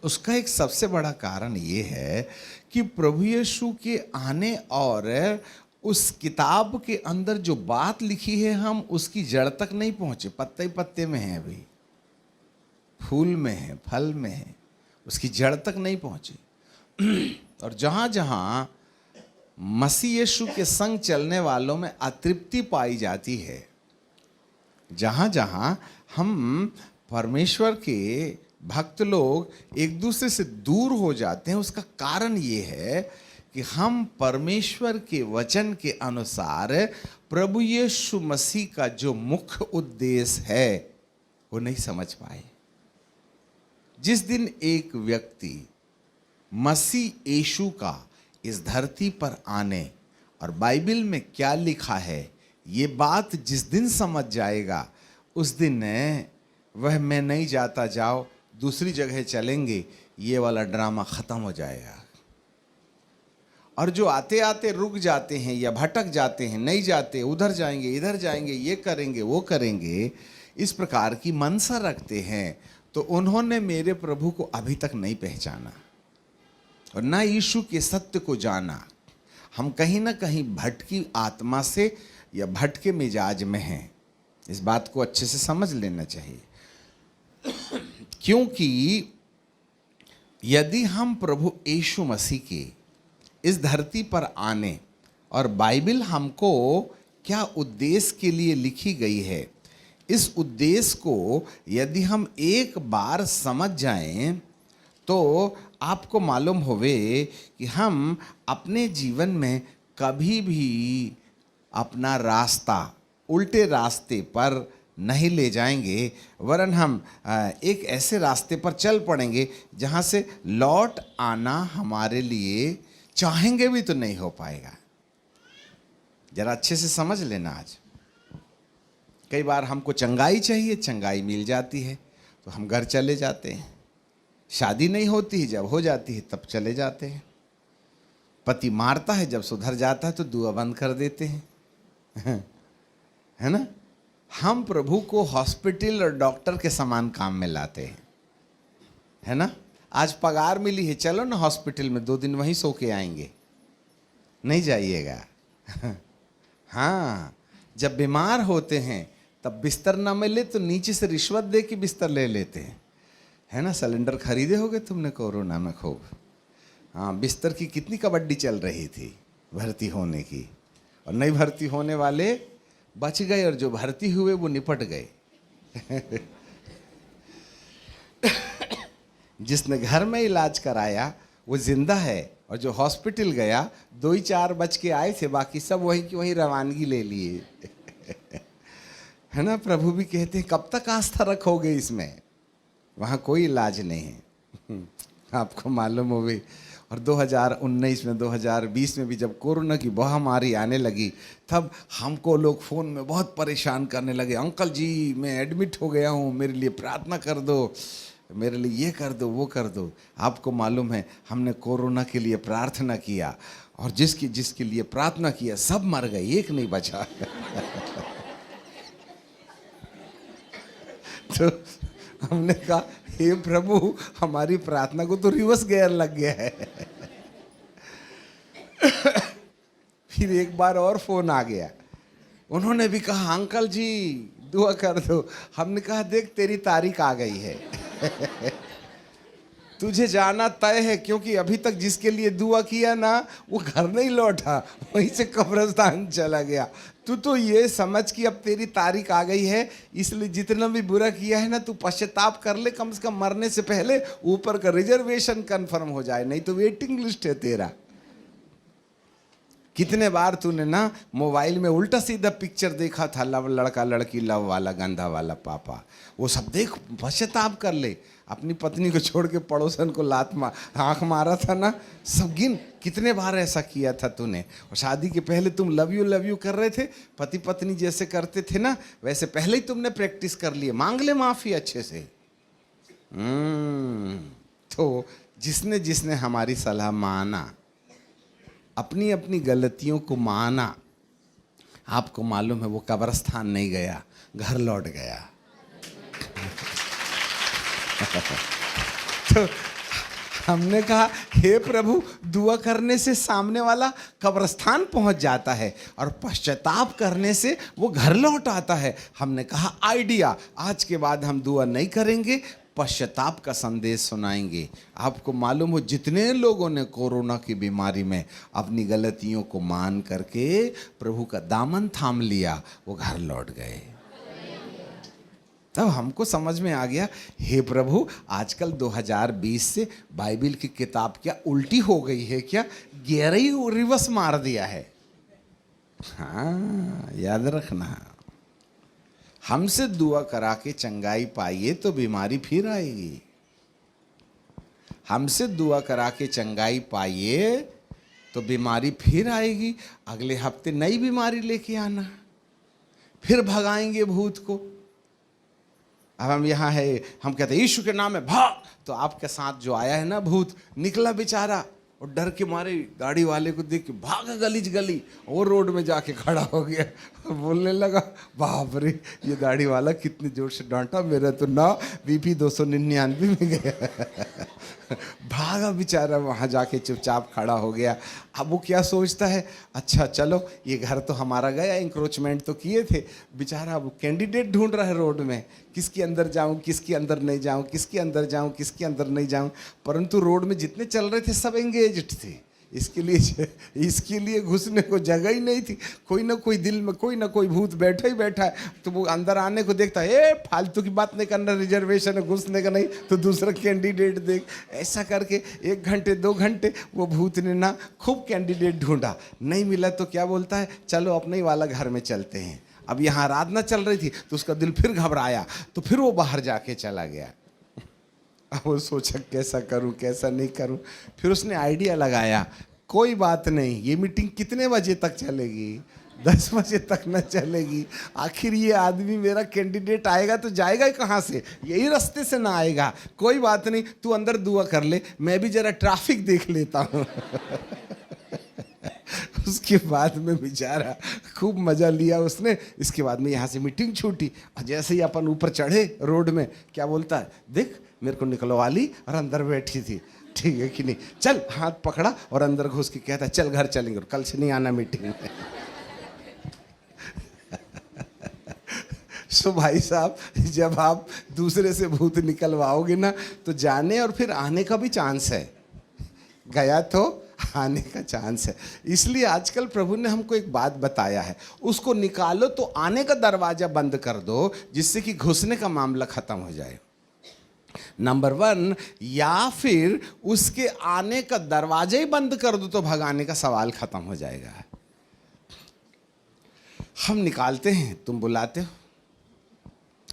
A: उसका एक सबसे बड़ा कारण ये है कि प्रभु यीशु के आने और उस किताब के अंदर जो बात लिखी है हम उसकी जड़ तक नहीं पहुंचे। पत्ते ही पत्ते में है, अभी फूल में है, फल में है, उसकी जड़ तक नहीं पहुंचे। और जहाँ जहाँ मसीह यीशु के संग चलने वालों में अतृप्ति पाई जाती है, जहाँ जहाँ हम परमेश्वर के भक्त लोग एक दूसरे से दूर हो जाते हैं, उसका कारण ये है कि हम परमेश्वर के वचन के अनुसार प्रभु यीशु मसीह का जो मुख्य उद्देश्य है वो नहीं समझ पाए। जिस दिन एक व्यक्ति मसीह यीशु का इस धरती पर आने और बाइबल में क्या लिखा है ये बात जिस दिन समझ जाएगा, उस दिन वह मैं नहीं जाता जाओ दूसरी जगह चलेंगे ये वाला ड्रामा खत्म हो जाएगा। और जो आते आते रुक जाते हैं या भटक जाते हैं, नहीं जाते, उधर जाएंगे इधर जाएंगे, ये करेंगे वो करेंगे, इस प्रकार की मनसा रखते हैं, तो उन्होंने मेरे प्रभु को अभी तक नहीं पहचाना और ना यीशु के सत्य को जाना। हम कहीं ना कहीं भटकी आत्मा से या भटके मिजाज में हैं। इस बात को अच्छे से समझ लेना चाहिए, क्योंकि यदि हम प्रभु यीशु मसीह के इस धरती पर आने और बाइबल हमको क्या उद्देश्य के लिए लिखी गई है, इस उद्देश्य को यदि हम एक बार समझ जाएं तो आपको मालूम होवे कि हम अपने जीवन में कभी भी अपना रास्ता उल्टे रास्ते पर नहीं ले जाएंगे, वरन हम एक ऐसे रास्ते पर चल पड़ेंगे जहाँ से लौट आना हमारे लिए चाहेंगे भी तो नहीं हो पाएगा। जरा अच्छे से समझ लेना। आज कई बार हमको चंगाई चाहिए, चंगाई मिल जाती है तो हम घर चले जाते हैं। शादी नहीं होती है, जब हो जाती है तब चले जाते हैं। पति मारता है, जब सुधर जाता है तो दुआ बंद कर देते हैं है ना। हम प्रभु को हॉस्पिटल और डॉक्टर के समान काम में लाते हैं, है ना। आज पगार मिली है, चलो ना हॉस्पिटल में 2 दिन वहीं सो के आएंगे, नहीं जाइएगा हाँ, जब बीमार होते हैं तब बिस्तर ना मिले तो नीचे से रिश्वत दे के बिस्तर ले लेते हैं, है ना। सिलेंडर खरीदे होगे तुमने कोरोना में खूब। हाँ, बिस्तर की कितनी कबड्डी चल रही थी भर्ती होने की, और नहीं भर्ती होने वाले बच गए और जो भर्ती हुए वो निपट गए जिसने घर में इलाज कराया वो जिंदा है और जो हॉस्पिटल गया 2 ही 4 बच के आए थे, बाकी सब वहीं की वहीं रवानगी ले लिए। है ना, प्रभु भी कहते हैं कब तक आस्था रखोगे इसमें, वहाँ कोई इलाज नहीं है। आपको मालूम हो भी। और 2019 में 2020 में भी जब कोरोना की महामारी आने लगी, तब हमको लोग फ़ोन में बहुत परेशान करने लगे, अंकल जी मैं एडमिट हो गया हूँ, मेरे लिए प्रार्थना कर दो, मेरे लिए ये कर दो वो कर दो। आपको मालूम है हमने कोरोना के लिए प्रार्थना किया, और जिसके लिए प्रार्थना किया सब मर गए, एक नहीं बचा। तो हमने कहा हे प्रभु, हमारी प्रार्थना को तो रिवर्स गियर लग गया है। फिर एक बार और फोन आ गया, उन्होंने भी कहा अंकल जी दुआ कर दो। हमने कहा देख तेरी तारीख आ गई है। तुझे जाना तय है, क्योंकि अभी तक जिसके लिए दुआ किया ना वो घर नहीं लौटा, वहीं से कब्रिस्तान चला गया। तू तो ये समझ कि अब तेरी तारीख आ गई है, इसलिए जितना भी बुरा किया है ना तू पश्चाताप कर ले, कम से कम मरने से पहले ऊपर का रिजर्वेशन कंफर्म हो जाए, नहीं तो वेटिंग लिस्ट है तेरा। कितने बार तूने ना मोबाइल में उल्टा सीधा पिक्चर देखा था, लव लड़का लड़की लव वाला गंदा वाला पापा, वो सब देख पश्चाताप कर ले। अपनी पत्नी को छोड़ के पड़ोसन को आँख मारा था ना, सब गिन कितने बार ऐसा किया था तूने। और शादी के पहले तुम लव यू कर रहे थे, पति पत्नी जैसे करते थे ना वैसे पहले ही तुमने प्रैक्टिस कर लिए, मांग ले माफ़ी अच्छे से। तो जिसने जिसने हमारी सलाह माना, अपनी अपनी गलतियों को माना, आपको मालूम है वो कब्रिस्तान नहीं गया, घर लौट गया। तो हमने कहा हे प्रभु, दुआ करने से सामने वाला कब्रिस्तान पहुंच जाता है और पश्चाताप करने से वो घर लौट आता है। हमने कहा आइडिया, आज के बाद हम दुआ नहीं करेंगे, पश्चाताप का संदेश सुनाएंगे। आपको मालूम हो जितने लोगों ने कोरोना की बीमारी में अपनी गलतियों को मान करके प्रभु का दामन थाम लिया, वो घर लौट गए। तब हमको समझ में आ गया, हे प्रभु आजकल 2020 से बाइबिल की किताब क्या उल्टी हो गई है क्या, गियर ही रिवर्स मार दिया है। हाँ याद रखना, हमसे दुआ करा के चंगाई पाइए तो बीमारी फिर आएगी। हमसे दुआ करा के चंगाई पाइए तो बीमारी फिर आएगी। अगले हफ्ते नई बीमारी लेके आना, फिर भगाएंगे भूत को। अब हम यहाँ है, हम कहते हैं यीशु के नाम में भाग, तो आपके साथ जो आया है ना भूत, निकला बेचारा और डर के मारे गाड़ी वाले को देख के भागा गली, और रोड में जाके खड़ा हो गया, बोलने लगा बाप रे ये गाड़ी वाला कितने जोर से डांटा, मेरा तो ना बीपी 299 में गया। भागा बेचारा, वहाँ जाके चुपचाप खड़ा हो गया। अब वो क्या सोचता है, अच्छा चलो ये घर तो हमारा गया, इंक्रोचमेंट तो किए थे, बेचारा अब कैंडिडेट ढूंढ रहा है रोड में, किसके अंदर जाऊं किसके अंदर नहीं जाऊं, किसके अंदर जाऊं किसके अंदर नहीं जाऊं। परंतु रोड में जितने चल रहे थे सब एंगेज्ड थे, इसके लिए घुसने को जगह ही नहीं थी। कोई ना कोई दिल में कोई ना कोई भूत बैठा ही बैठा है, तो वो अंदर आने को देखता है, ए फालतू की बात नहीं करना, रिजर्वेशन है घुसने का नहीं तो दूसरा कैंडिडेट देख। ऐसा करके 1 घंटे 2 घंटे वो भूत ने ना खूब कैंडिडेट ढूंढा, नहीं मिला तो क्या बोलता है, चलो अपने ही वाला घर में चलते हैं। अब यहाँ आराधना चल रही थी तो उसका दिल फिर घबराया, तो फिर वो बाहर जाके चला गया। अब वो सोचा कैसा करूं कैसा नहीं करूं, फिर उसने आइडिया लगाया, कोई बात नहीं ये मीटिंग कितने बजे तक चलेगी, 10 बजे तक न चलेगी, आखिर ये आदमी मेरा कैंडिडेट आएगा तो जाएगा ही कहाँ से, यही रास्ते से ना आएगा, कोई बात नहीं तू अंदर दुआ कर ले, मैं भी जरा ट्रैफिक देख लेता हूँ। उसके बाद में बेचारा खूब मज़ा लिया उसने। इसके बाद में यहाँ से मीटिंग छूटी, और जैसे ही अपन ऊपर चढ़े रोड में, क्या बोलता है, देख मेरे को निकलवा ली और अंदर बैठी थी, ठीक है कि नहीं, चल हाथ पकड़ा और अंदर घुस के कहता चल घर चलेंगे, कल से नहीं आना मीटिंग में। सो भाई साहब, जब आप दूसरे से भूत निकलवाओगे ना तो जाने और फिर आने का भी चांस है, गया तो आने का चांस है। इसलिए आजकल प्रभु ने हमको एक बात बताया है, उसको निकालो तो आने का दरवाजा बंद कर दो, जिससे कि घुसने का मामला खत्म हो जाए। नंबर वन, या फिर उसके आने का दरवाजा ही बंद कर दो तो भगाने का सवाल खत्म हो जाएगा। हम निकालते हैं, तुम बुलाते हो।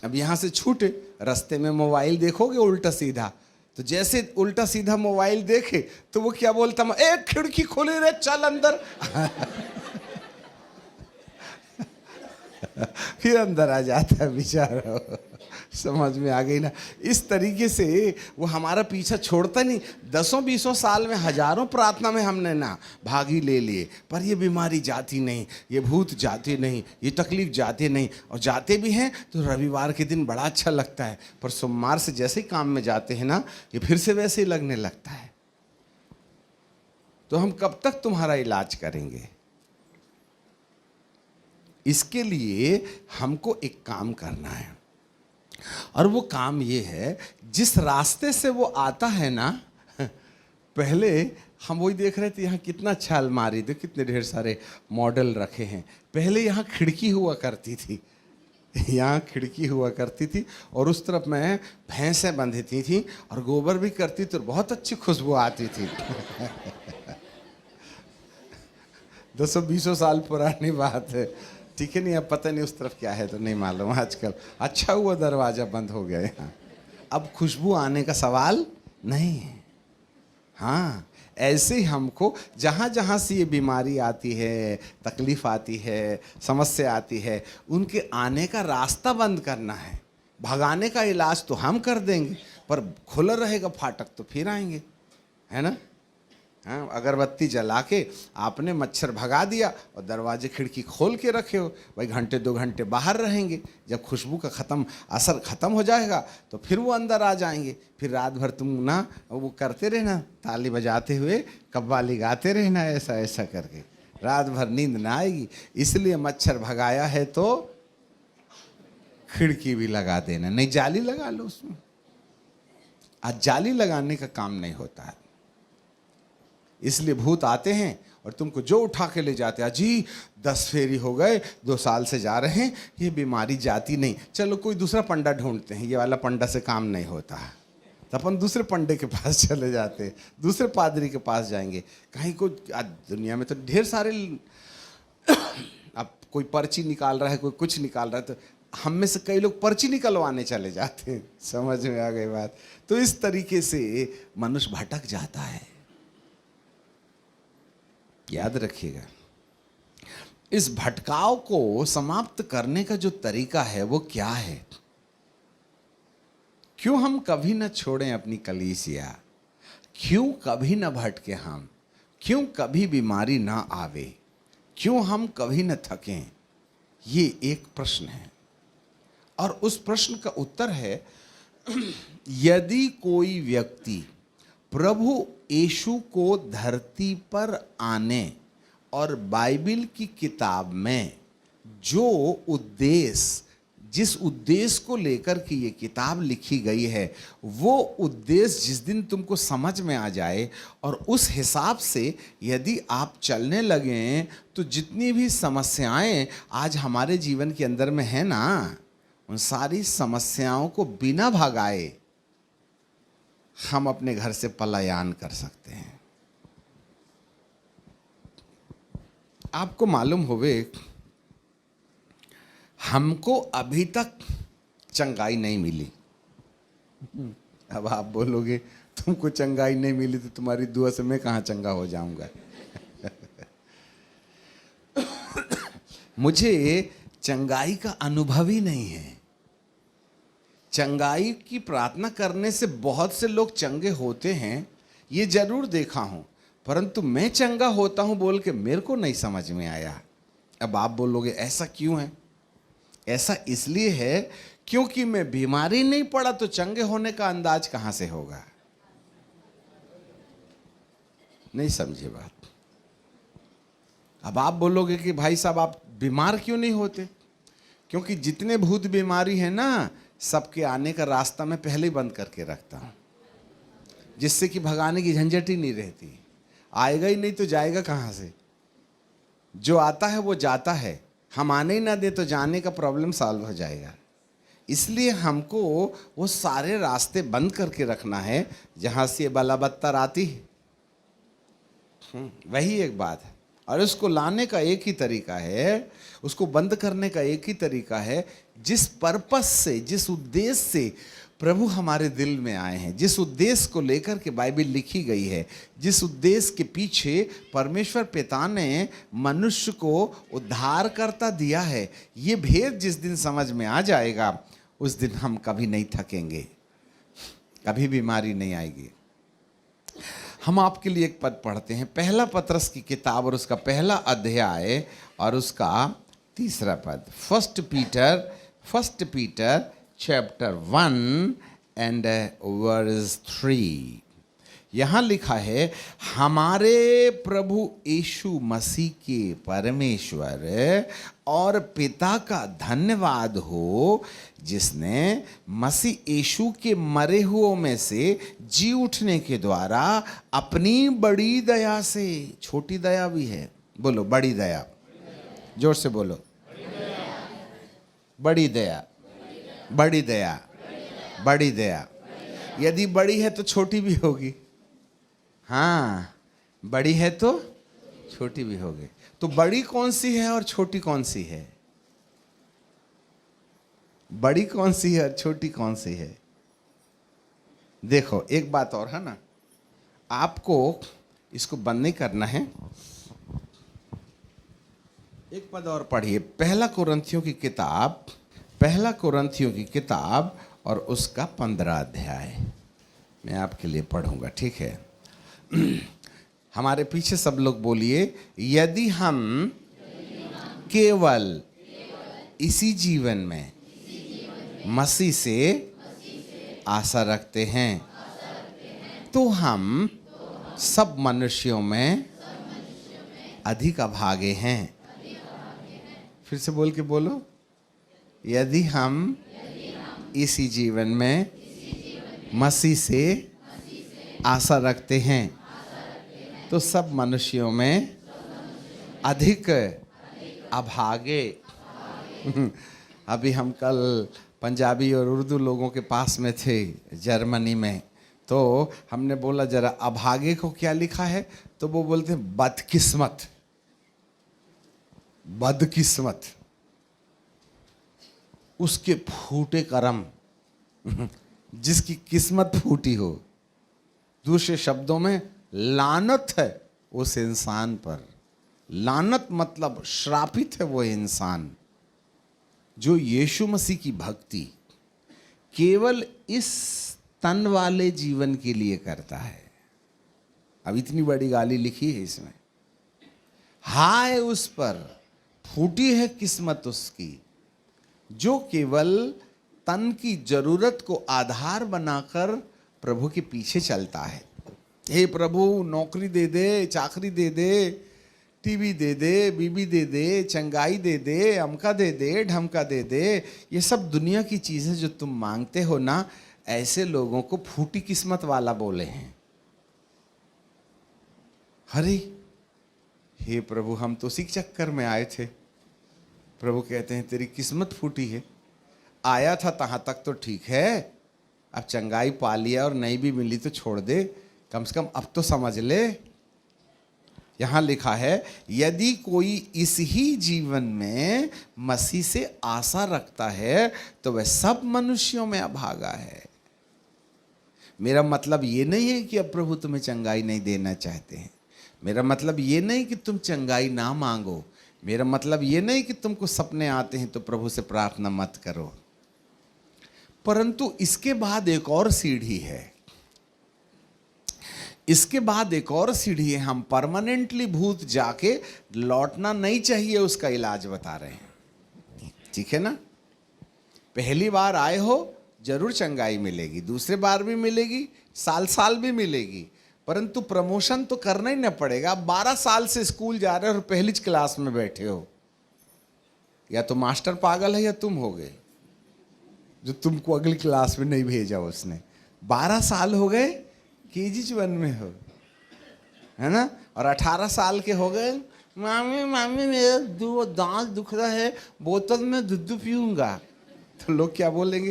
A: अब यहां से छूटे, रास्ते में मोबाइल देखोगे उल्टा सीधा, तो जैसे उल्टा सीधा मोबाइल देखे तो वो क्या बोलता, एक खिड़की खोली रे, चल अंदर। फिर अंदर आ जाता है बेचारा। समझ में आ गई ना? इस तरीके से वो हमारा पीछा छोड़ता नहीं। 10-20 साल में, हजारों प्रार्थना में हमने ना भागी ले लिए, पर ये बीमारी जाती नहीं, ये भूत जाते नहीं, ये तकलीफ जाते नहीं। और जाते भी हैं तो रविवार के दिन बड़ा अच्छा लगता है, पर सोमवार से जैसे ही काम में जाते हैं ना, ये फिर से वैसे ही लगने लगता है। तो हम कब तक तुम्हारा इलाज करेंगे? इसके लिए हमको एक काम करना है, और वो काम ये है, जिस रास्ते से वो आता है ना, पहले हम वही देख रहे थे, यहाँ कितना अच्छा अलमारी, देखो कितने ढेर सारे मॉडल रखे हैं। पहले यहाँ खिड़की हुआ करती थी, यहाँ खिड़की हुआ करती थी, और उस तरफ में भैंसें बंधती थी और गोबर भी करती, तो बहुत अच्छी खुशबू आती थी। 200-200 साल पुरानी बात है, ठीक है। नहीं, अब पता नहीं उस तरफ क्या है तो नहीं मालूम आजकल। अच्छा हुआ दरवाजा बंद हो गया यहाँ, अब खुशबू आने का सवाल नहीं है। हाँ, ऐसे ही हमको जहाँ जहाँ से ये बीमारी आती है, तकलीफ आती है, समस्या आती है, उनके आने का रास्ता बंद करना है। भगाने का इलाज तो हम कर देंगे, पर खुला रहेगा फाटक तो फिर आएंगे, है ना? हाँ, अगरबत्ती जला के आपने मच्छर भगा दिया और दरवाजे खिड़की खोल के रखे हो, भाई घंटे 2 घंटे बाहर रहेंगे। जब खुशबू का असर ख़त्म हो जाएगा तो फिर वो अंदर आ जाएंगे। फिर रात भर तुम ना वो करते रहना, ताली बजाते हुए कव्वाली गाते रहना, ऐसा ऐसा करके, रात भर नींद ना आएगी। इसलिए मच्छर भगाया है तो खिड़की भी लगा देना, नहीं जाली लगा लो उसमें। आज जाली लगाने का काम नहीं होता है, इसलिए भूत आते हैं और तुमको जो उठा के ले जाते हैं। जी 10 फेरी हो गए, 2 साल से जा रहे हैं, ये बीमारी जाती नहीं, चलो कोई दूसरा पंडा ढूंढते हैं, ये वाला पंडा से काम नहीं होता है। तो अपन दूसरे पंडे के पास चले जाते हैं, दूसरे पादरी के पास जाएंगे। कहीं को दुनिया में तो ढेर सारे, अब कोई पर्ची निकाल रहा है, कोई कुछ निकाल रहा है, तो हम में से कई लोग पर्ची निकलवाने चले जाते हैं। समझ में आ गई बात? तो इस तरीके से मनुष्य भटक जाता है। याद रखिएगा, इस भटकाव को समाप्त करने का जो तरीका है वो क्या है? क्यों हम कभी न छोड़ें अपनी कलीसिया? क्यों कभी न भटके हम? क्यों कभी बीमारी ना आवे? क्यों हम कभी न थकें? ये एक प्रश्न है, और उस प्रश्न का उत्तर है, यदि कोई व्यक्ति प्रभु यीशु को धरती पर आने और बाइबिल की किताब में जो उद्देश्य, जिस उद्देश्य को लेकर के ये किताब लिखी गई है, वो उद्देश्य जिस दिन तुमको समझ में आ जाए और उस हिसाब से यदि आप चलने लगें, तो जितनी भी समस्याएं आज हमारे जीवन के अंदर में है ना, उन सारी समस्याओं को बिना भगाए हम अपने घर से पलायन कर सकते हैं। आपको मालूम होवे, हमको अभी तक चंगाई नहीं मिली। अब आप बोलोगे तुमको चंगाई नहीं मिली तो तुम्हारी दुआ से मैं कहाँ चंगा हो जाऊंगा। मुझे चंगाई का अनुभव ही नहीं है। चंगाई की प्रार्थना करने से बहुत से लोग चंगे होते हैं, ये जरूर देखा हूं, परंतु मैं चंगा होता हूं बोल के मेरे को नहीं समझ में आया। अब आप बोलोगे ऐसा क्यों है? ऐसा इसलिए है क्योंकि मैं बीमारी नहीं पड़ा तो चंगे होने का अंदाज कहां से होगा? नहीं समझे बात। अब आप बोलोगे कि भाई साहब आप बीमार क्यों नहीं होते? क्योंकि जितने भूत बीमारी है ना, सबके आने का रास्ता मैं पहले ही बंद करके रखता हूं, जिससे कि भगाने की झंझट ही नहीं रहती। आएगा ही नहीं तो जाएगा कहां से? जो आता है वो जाता है, हम आने ही ना दे तो जाने का प्रॉब्लम सॉल्व हो जाएगा। इसलिए हमको वो सारे रास्ते बंद करके रखना है जहाँ से ये बलाबत्तर आती है। वही एक बात है। और उसको लाने का एक ही तरीका है, उसको बंद करने का एक ही तरीका है, जिस पर्पस से, जिस उद्देश्य से प्रभु हमारे दिल में आए हैं, जिस उद्देश्य को लेकर के बाइबल लिखी गई है, जिस उद्देश्य के पीछे परमेश्वर पिता ने मनुष्य को उद्धारकर्ता दिया है, ये भेद जिस दिन समझ में आ जाएगा उस दिन हम कभी नहीं थकेंगे, कभी बीमारी नहीं आएगी। हम आपके लिए एक पद पढ़ते हैं, पहला पतरस की किताब और उसका पहला अध्याय और उसका 3 पद। First Peter chapter 1 and verse 3। यहाँ लिखा है, हमारे प्रभु यीशु मसीह के परमेश्वर और पिता का धन्यवाद हो, जिसने मसीह यीशु के मरे हुओं में से जी उठने के द्वारा अपनी बड़ी दया से, छोटी दया भी है, बोलो बड़ी दया, जोर से बोलो, बड़ी दया, बड़ी दया, बड़ी दया। यदि बड़ी है तो छोटी भी होगी। हाँ, बड़ी है तो छोटी भी होगी। तो बड़ी कौन सी है और छोटी कौन सी है? बड़ी कौन सी है और छोटी कौन सी है? देखो एक बात और है ना, आपको इसको बंद नहीं करना है। एक पद और पढ़िए, पहला कुरिन्थियों की किताब और उसका 15 अध्याय मैं आपके लिए पढ़ूंगा, ठीक है? हमारे पीछे सब लोग बोलिए, यदि हम केवल इसी जीवन में मसीह से आशा रखते हैं तो हम सब मनुष्यों में अधिक अभागे हैं। फिर से बोल के बोलो, यदि हम इसी जीवन में मसीह से आशा रखते हैं तो सब मनुष्यों में अधिक अभागे। अभी हम कल पंजाबी और उर्दू लोगों के पास में थे जर्मनी में, तो हमने बोला जरा अभागे को क्या लिखा है, तो वो बोलते हैं बदकिस्मत, बदकिस्मत, उसके फूटे करम, जिसकी किस्मत फूटी हो। दूसरे शब्दों में लानत है उस इंसान पर। लानत मतलब श्रापित है वो इंसान जो यीशु मसीह की भक्ति केवल इस तन वाले जीवन के लिए करता है। अब इतनी बड़ी गाली लिखी है इसमें, हाय उस पर, फूटी है किस्मत उसकी जो केवल तन की जरूरत को आधार बनाकर प्रभु के पीछे चलता है। हे प्रभु नौकरी दे दे, चाकरी दे दे, टीवी दे दे, बीबी दे दे, चंगाई दे दे, अमका दे दे, ढमका दे दे, ये सब दुनिया की चीज़ें जो तुम मांगते हो ना, ऐसे लोगों को फूटी किस्मत वाला बोले हैं। हरे हे प्रभु, हम तो उसी चक्कर में आए थे। प्रभु कहते हैं तेरी किस्मत फूटी है, आया था तहाँ तक तो ठीक है, अब चंगाई पा लिया और नहीं भी मिली तो छोड़ दे, कम से कम अब तो समझ ले। यहाँ लिखा है, यदि कोई इस ही जीवन में मसीह से आशा रखता है तो वह सब मनुष्यों में अभागा है। मेरा मतलब ये नहीं है कि अब प्रभु तुम्हें चंगाई नहीं देना चाहते हैं, मेरा मतलब ये नहीं कि तुम चंगाई ना मांगो, मेरा मतलब ये नहीं कि तुमको सपने आते हैं तो प्रभु से प्रार्थना मत करो, परंतु इसके बाद एक और सीढ़ी है। इसके बाद एक और सीढ़ी है, हम परमानेंटली भूत जाके लौटना नहीं चाहिए, उसका इलाज बता रहे हैं। ठीक है ना? पहली बार आए हो जरूर चंगाई मिलेगी, दूसरे बार भी मिलेगी, साल साल भी मिलेगी, परंतु प्रमोशन तो करना ही ना पड़ेगा। 12 साल से स्कूल जा रहे हो और पहली क्लास में बैठे हो, या तो मास्टर पागल है या तुम हो गए जो तुमको अगली क्लास में नहीं भेजा उसने। 12 साल हो गए KG1 में हो, है ना? और 18 साल के हो गए, मामी मामी मेरा दांत दुख रहा है, बोतल में दूध पीऊंगा। तो लोग क्या बोलेंगे,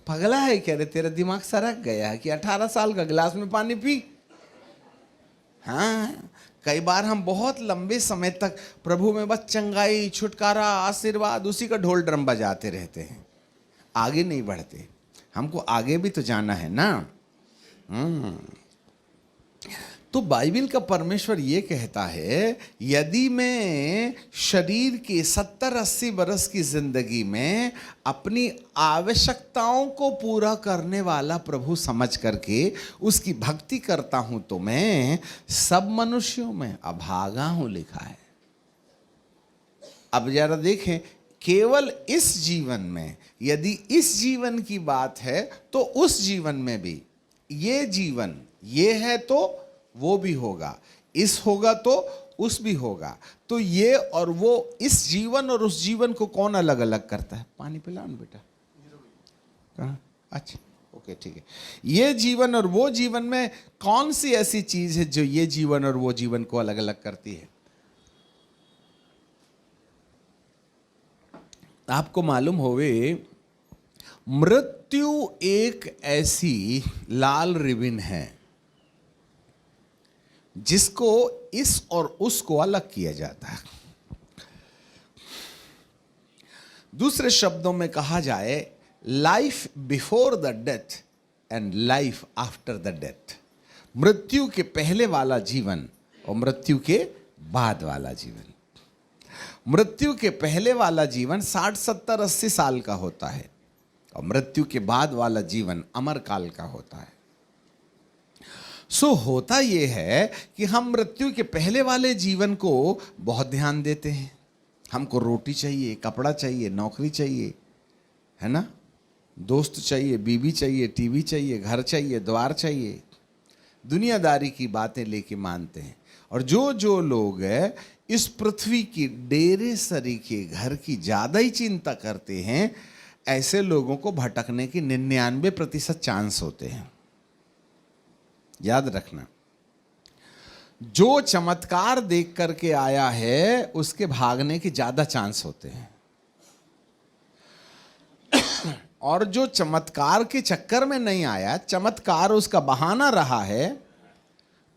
A: पगला है क्या रे, तेरा दिमाग सरक गया है कि 18 साल का गिलास में पानी पी। हाँ, कई बार हम बहुत लंबे समय तक प्रभु में बस चंगाई, छुटकारा, आशीर्वाद, उसी का ढोल ड्रम बजाते रहते हैं, आगे नहीं बढ़ते। हमको आगे भी तो जाना है ना। तो बाइबल का परमेश्वर ये कहता है, यदि मैं शरीर के 70-80 बरस की जिंदगी में अपनी आवश्यकताओं को पूरा करने वाला प्रभु समझ करके उसकी भक्ति करता हूं, तो मैं सब मनुष्यों में अभागा हूं, लिखा है। अब जरा देखें, केवल इस जीवन में, यदि इस जीवन की बात है तो उस जीवन में भी, ये जीवन ये है तो वो भी होगा, इस होगा तो उस भी होगा। तो ये और वो, इस जीवन और उस जीवन को कौन अलग अलग करता है? पानी पिलाओ ना बेटा। कहाँ? अच्छा, ओके, ठीक है। ये जीवन और वो जीवन में कौन सी ऐसी चीज है जो ये जीवन और वो जीवन को अलग अलग करती है? आपको मालूम होवे, मृत्यु एक ऐसी लाल रिबन है जिसको इस और उसको अलग किया जाता है। दूसरे शब्दों में कहा जाए, life before the death and life after the death. मृत्यु के पहले वाला जीवन और मृत्यु के बाद वाला जीवन। मृत्यु के पहले वाला जीवन 60, 70, 80 साल का होता है और मृत्यु के बाद वाला जीवन अमर काल का होता है। होता यह है कि हम मृत्यु के पहले वाले जीवन को बहुत ध्यान देते हैं। हमको रोटी चाहिए, कपड़ा चाहिए, नौकरी चाहिए, है ना, दोस्त चाहिए, बीवी चाहिए, टीवी चाहिए, घर चाहिए, द्वार चाहिए, दुनियादारी की बातें लेके मानते हैं। और जो लोग इस पृथ्वी की डेरे सरीखे घर की ज्यादा ही चिंता करते हैं, ऐसे लोगों को भटकने की 99% चांस होते हैं। याद रखना, जो चमत्कार देख करके आया है उसके भागने के ज्यादा चांस होते हैं, और जो चमत्कार के चक्कर में नहीं आया, चमत्कार उसका बहाना रहा है,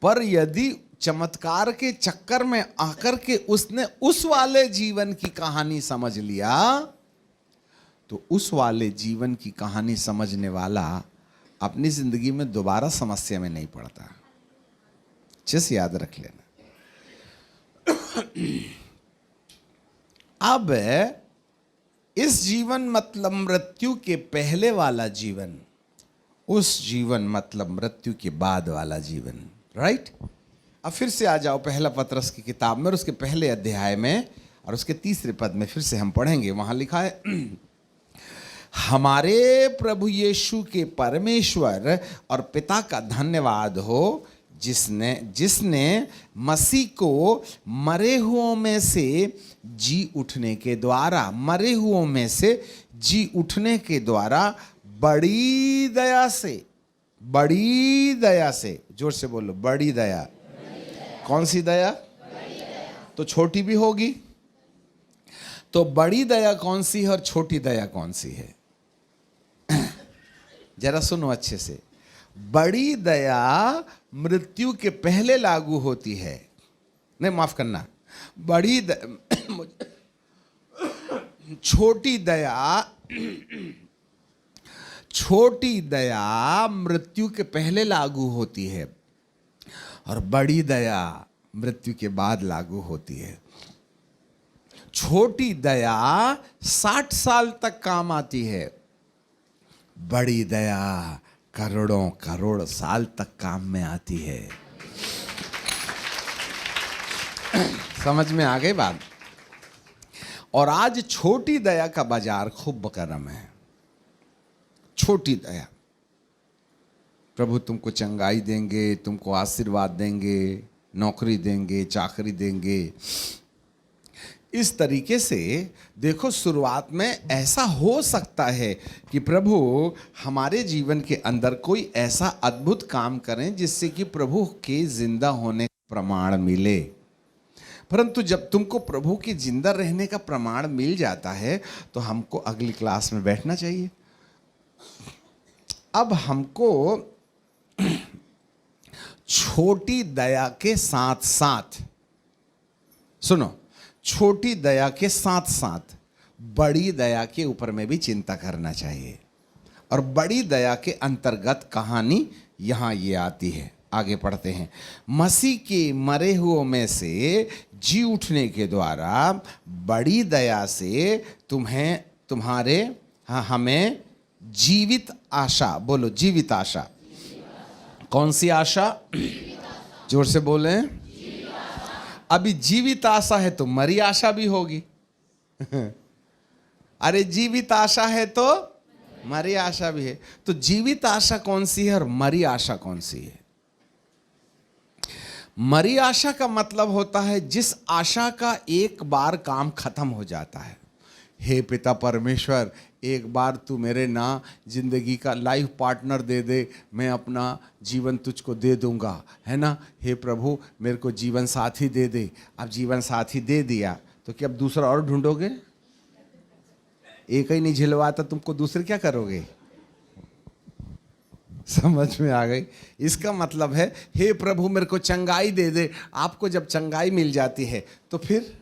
A: पर यदि चमत्कार के चक्कर में आकर के उसने उस वाले जीवन की कहानी समझ लिया, तो उस वाले जीवन की कहानी समझने वाला अपनी जिंदगी में दोबारा समस्या में नहीं पड़ता। चीज याद रख लेना। अब इस जीवन मतलब मृत्यु के पहले वाला जीवन, उस जीवन मतलब मृत्यु के बाद वाला जीवन, राइट। अब फिर से आ जाओ पहला पतरस की किताब में और उसके पहले अध्याय में और उसके 3 पद में फिर से हम पढ़ेंगे। वहां लिखा है, हमारे प्रभु यीशु के परमेश्वर और पिता का धन्यवाद हो, जिसने मसीह को मरे हुओं में से जी उठने के द्वारा, मरे हुओं में से जी उठने के द्वारा बड़ी दया से, जोर से बोलो, बड़ी दया। कौन सी दया? तो छोटी भी होगी। तो बड़ी दया कौन सी है और छोटी दया कौन सी है? जरा सुनो अच्छे से। बड़ी दया मृत्यु के पहले लागू होती है, नहीं माफ करना, छोटी दया मृत्यु के पहले लागू होती है और बड़ी दया मृत्यु के बाद लागू होती है। छोटी दया 60 साल तक काम आती है, बड़ी दया करोड़ों करोड़ साल तक काम में आती है। समझ में आ गई बात? और आज छोटी दया का बाजार खूब गर्म है। छोटी दया, प्रभु तुमको चंगाई देंगे, तुमको आशीर्वाद देंगे, नौकरी देंगे, चाकरी देंगे। इस तरीके से देखो, शुरुआत में ऐसा हो सकता है कि प्रभु हमारे जीवन के अंदर कोई ऐसा अद्भुत काम करें जिससे कि प्रभु के जिंदा होने का प्रमाण मिले। परंतु जब तुमको प्रभु के जिंदा रहने का प्रमाण मिल जाता है तो हमको अगली क्लास में बैठना चाहिए। अब हमको छोटी दया के साथ साथ, सुनो, छोटी दया के साथ साथ बड़ी दया के ऊपर में भी चिंता करना चाहिए। और बड़ी दया के अंतर्गत कहानी यहां ये आती है। आगे पढ़ते हैं। मसीह के मरे हुओं में से जी उठने के द्वारा बड़ी दया से हमें जीवित आशा, बोलो जीवित आशा। कौन सी आशा? जोर से बोले। अभी जीवित आशा है तो मरी आशा भी होगी। अरे जीवित आशा है तो मरी आशा भी है। तो जीवित आशा कौन सी है और मरी आशा कौन सी है? मरी आशा का मतलब होता है जिस आशा का एक बार काम खत्म हो जाता है। हे पिता परमेश्वर, एक बार तू मेरे ना जिंदगी का लाइफ पार्टनर दे दे, मैं अपना जीवन तुझको दे दूंगा, है ना। हे प्रभु मेरे को जीवन साथी दे दे। अब जीवन साथी दे दिया तो क्या अब दूसरा और ढूंढोगे? एक ही नहीं झिलवाता तुमको, दूसरे क्या करोगे? समझ में आ गई? इसका मतलब है हे प्रभु मेरे को चंगाई दे दे। आपको जब चंगाई मिल जाती है तो फिर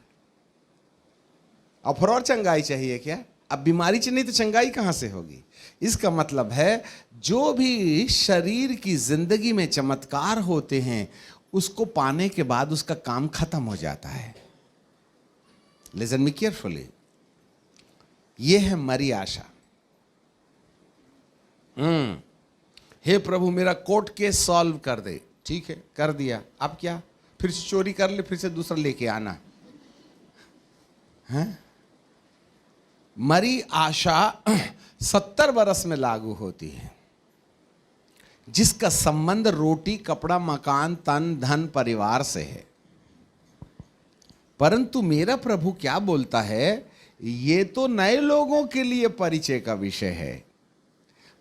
A: अब और चंगाई चाहिए क्या? अब बीमारी नहीं तो चंगाई कहां से होगी? इसका मतलब है जो भी शरीर की जिंदगी में चमत्कार होते हैं उसको पाने के बाद उसका काम खत्म हो जाता है। लिसन मी केयरफुली, यह है मरी आशा। हे प्रभु मेरा कोर्ट केस सॉल्व कर दे। ठीक है, कर दिया, अब क्या? फिर से चोरी कर ले, फिर से दूसरा लेके आना है। मरी आशा 70 बरस में लागू होती है, जिसका संबंध रोटी कपड़ा मकान तन धन परिवार से है। परंतु मेरा प्रभु क्या बोलता है, ये तो नए लोगों के लिए परिचय का विषय है,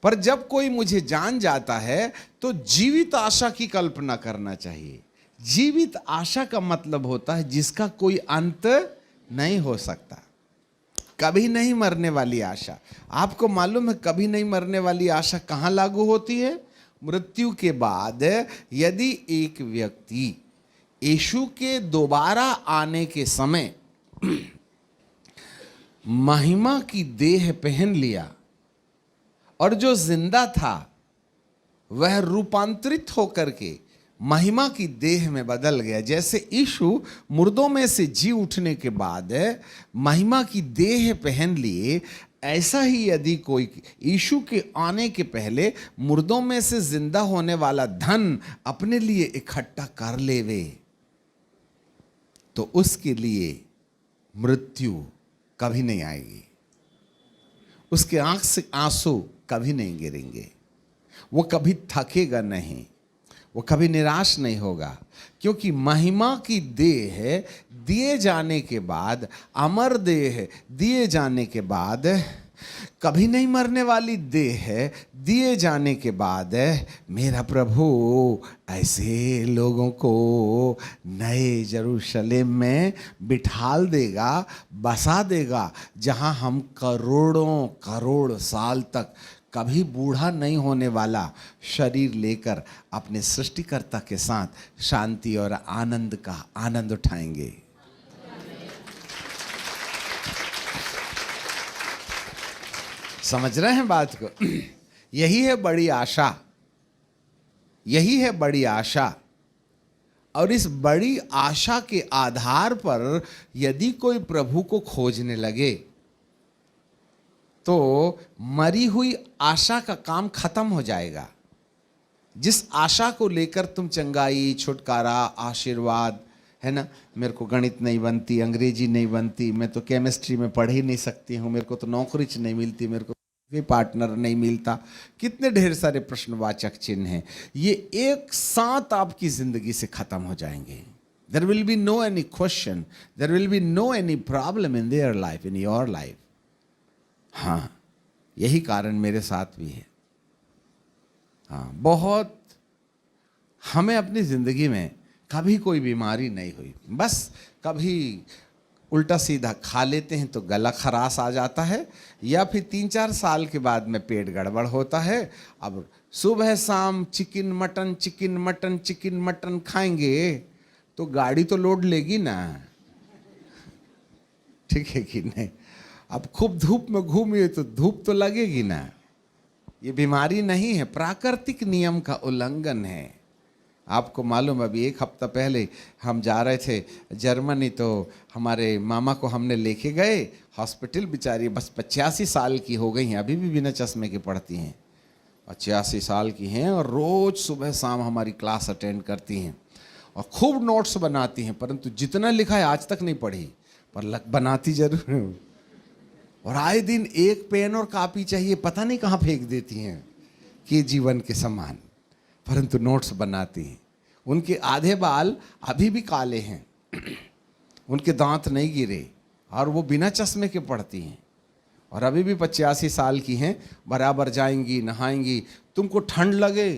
A: पर जब कोई मुझे जान जाता है तो जीवित आशा की कल्पना करना चाहिए। जीवित आशा का मतलब होता है जिसका कोई अंत नहीं हो सकता, कभी नहीं मरने वाली आशा। आपको मालूम है कभी नहीं मरने वाली आशा कहां लागू होती है? मृत्यु के बाद यदि एक व्यक्ति यीशु के दोबारा आने के समय महिमा की देह पहन लिया और जो जिंदा था वह रूपांतरित होकर के महिमा की देह में बदल गया। जैसे यीशु मुर्दों में से जी उठने के बाद महिमा की देह पहन लिए, ऐसा ही यदि कोई यीशु के आने के पहले मुर्दों में से जिंदा होने वाला धन अपने लिए इकट्ठा कर लेवे तो उसके लिए मृत्यु कभी नहीं आएगी, उसके आंख से आंसू कभी नहीं गिरेंगे, वो कभी थकेगा नहीं, वो कभी निराश नहीं होगा। क्योंकि महिमा की देह दिए जाने के बाद, अमर देह दिए जाने के बाद, कभी नहीं मरने वाली देह दिए जाने के बाद मेरा प्रभु ऐसे लोगों को नए यरूशलेम में बिठाल देगा, बसा देगा, जहां हम करोड़ों करोड़ साल तक कभी बूढ़ा नहीं होने वाला शरीर लेकर अपने सृष्टिकर्ता के साथ शांति और आनंद का आनंद उठाएंगे। समझ रहे हैं बात को? यही है बड़ी आशा, यही है बड़ी आशा। और इस बड़ी आशा के आधार पर यदि कोई प्रभु को खोजने लगे तो मरी हुई आशा का काम खत्म हो जाएगा। जिस आशा को लेकर तुम चंगाई, छुटकारा, आशीर्वाद, है ना, मेरे को गणित नहीं बनती, अंग्रेजी नहीं बनती, मैं तो केमिस्ट्री में पढ़ ही नहीं सकती हूँ, मेरे को तो नौकरी नहीं मिलती, मेरे को कोई पार्टनर नहीं मिलता, कितने ढेर सारे प्रश्नवाचक चिन्ह हैं, ये एक साथ आपकी जिंदगी से खत्म हो जाएंगे। There will be no any question, there will be no any problem in their life, in your life. हाँ, यही कारण मेरे साथ भी है। हाँ, बहुत हमें अपनी जिंदगी में कभी कोई बीमारी नहीं हुई। बस कभी उल्टा सीधा खा लेते हैं तो गला खराश आ जाता है, या फिर 3-4 साल के बाद में पेट गड़बड़ होता है। अब सुबह शाम chicken mutton chicken mutton chicken mutton खाएंगे तो गाड़ी तो लोड लेगी ना, ठीक है कि नहीं। अब खूब धूप में घूमिए तो धूप तो लगेगी ना। ये बीमारी नहीं है, प्राकृतिक नियम का उल्लंघन है। आपको मालूम, अभी 1 हफ्ता पहले हम जा रहे थे जर्मनी, तो हमारे मामा को हमने लेके गए हॉस्पिटल। बेचारी बस 85 साल की हो गई हैं, अभी भी बिना चश्मे के पढ़ती हैं। 85 साल की हैं और रोज़ सुबह शाम हमारी क्लास अटेंड करती हैं और खूब नोट्स बनाती हैं, परंतु जितना लिखा है आज तक नहीं पढ़ी, पर बनाती जरूर है। और आए दिन एक पेन और कापी चाहिए, पता नहीं कहाँ फेंक देती हैं कि जीवन के समान, परंतु नोट्स बनाती हैं। उनके आधे बाल अभी भी काले हैं, उनके दांत नहीं गिरे और वो बिना चश्मे के पढ़ती हैं और अभी भी 85 साल की हैं। बराबर जाएंगी, नहाएंगी। तुमको ठंड लगे,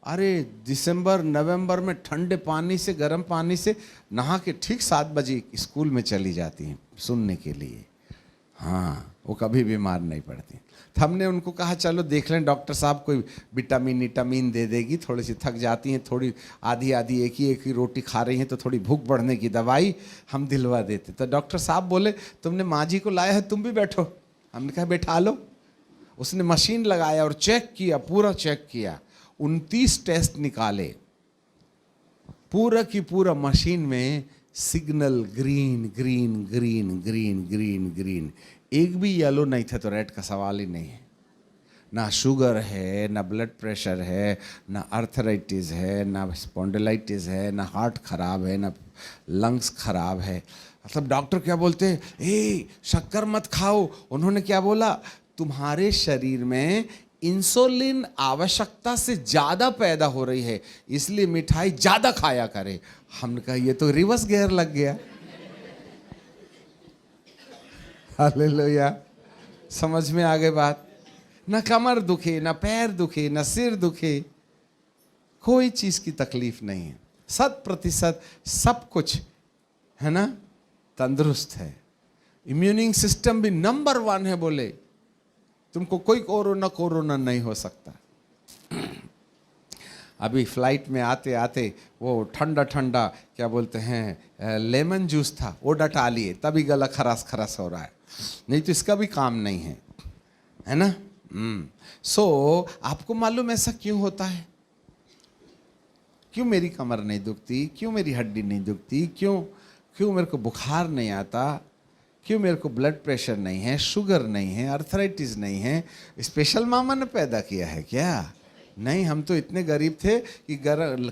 A: अरे दिसंबर नवंबर में ठंडे पानी से, गर्म पानी से नहा के ठीक 7 बजे स्कूल में चली जाती हैं सुनने के लिए। हाँ, वो कभी बीमार नहीं पड़ती। तो हमने उनको कहा चलो देख लें, डॉक्टर साहब कोई विटामिन दे देगी। थोड़ी सी थक जाती हैं, थोड़ी आधी एक ही रोटी खा रही हैं तो थोड़ी भूख बढ़ने की दवाई हम दिलवा देते। तो डॉक्टर साहब बोले तुमने माँ जी को लाया है, तुम भी बैठो। हमने कहा बैठा लो। उसने मशीन लगाया और चेक किया, पूरा चेक किया, 29 टेस्ट निकाले। पूरा की पूरा मशीन में signal green green green green green green, एक भी येलो नहीं था। तो रेड का सवाल ही नहीं है। ना शुगर है, ना ब्लड प्रेशर है, ना आर्थराइटिस है, ना स्पॉन्डिलाइटिस है, ना हार्ट खराब है, ना लंग्स खराब है। मतलब डॉक्टर क्या बोलते हैं, ए शक्कर मत खाओ। उन्होंने क्या बोला, तुम्हारे शरीर में इंसुलिन आवश्यकता से ज़्यादा पैदा हो रही है, इसलिए मिठाई ज़्यादा खाया करे। हमने कहा ये तो रिवर्स गियर लग गया। हालेलुया, समझ में आ गई बात। ना कमर दुखे, ना पैर दुखे, ना सिर दुखे, कोई चीज़ की तकलीफ नहीं है। 100% सब कुछ है ना तंदुरुस्त है। इम्यूनिंग सिस्टम भी नंबर 1 है। बोले तुमको कोई कोरोना नहीं हो सकता। अभी फ्लाइट में आते आते वो ठंडा ठंडा क्या बोलते हैं लेमन जूस था, वो डटा लिए, तभी गला खरास खरास हो रहा है, नहीं तो इसका भी काम नहीं है ना। सो आपको मालूम ऐसा क्यों होता है? क्यों मेरी कमर नहीं दुखती, क्यों मेरी हड्डी नहीं दुखती, क्यों मेरे को बुखार नहीं आता, क्यों मेरे को ब्लड प्रेशर नहीं है, शुगर नहीं है, अर्थराइटिस नहीं है? स्पेशल मामा ने पैदा किया है क्या? नहीं, हम तो इतने गरीब थे कि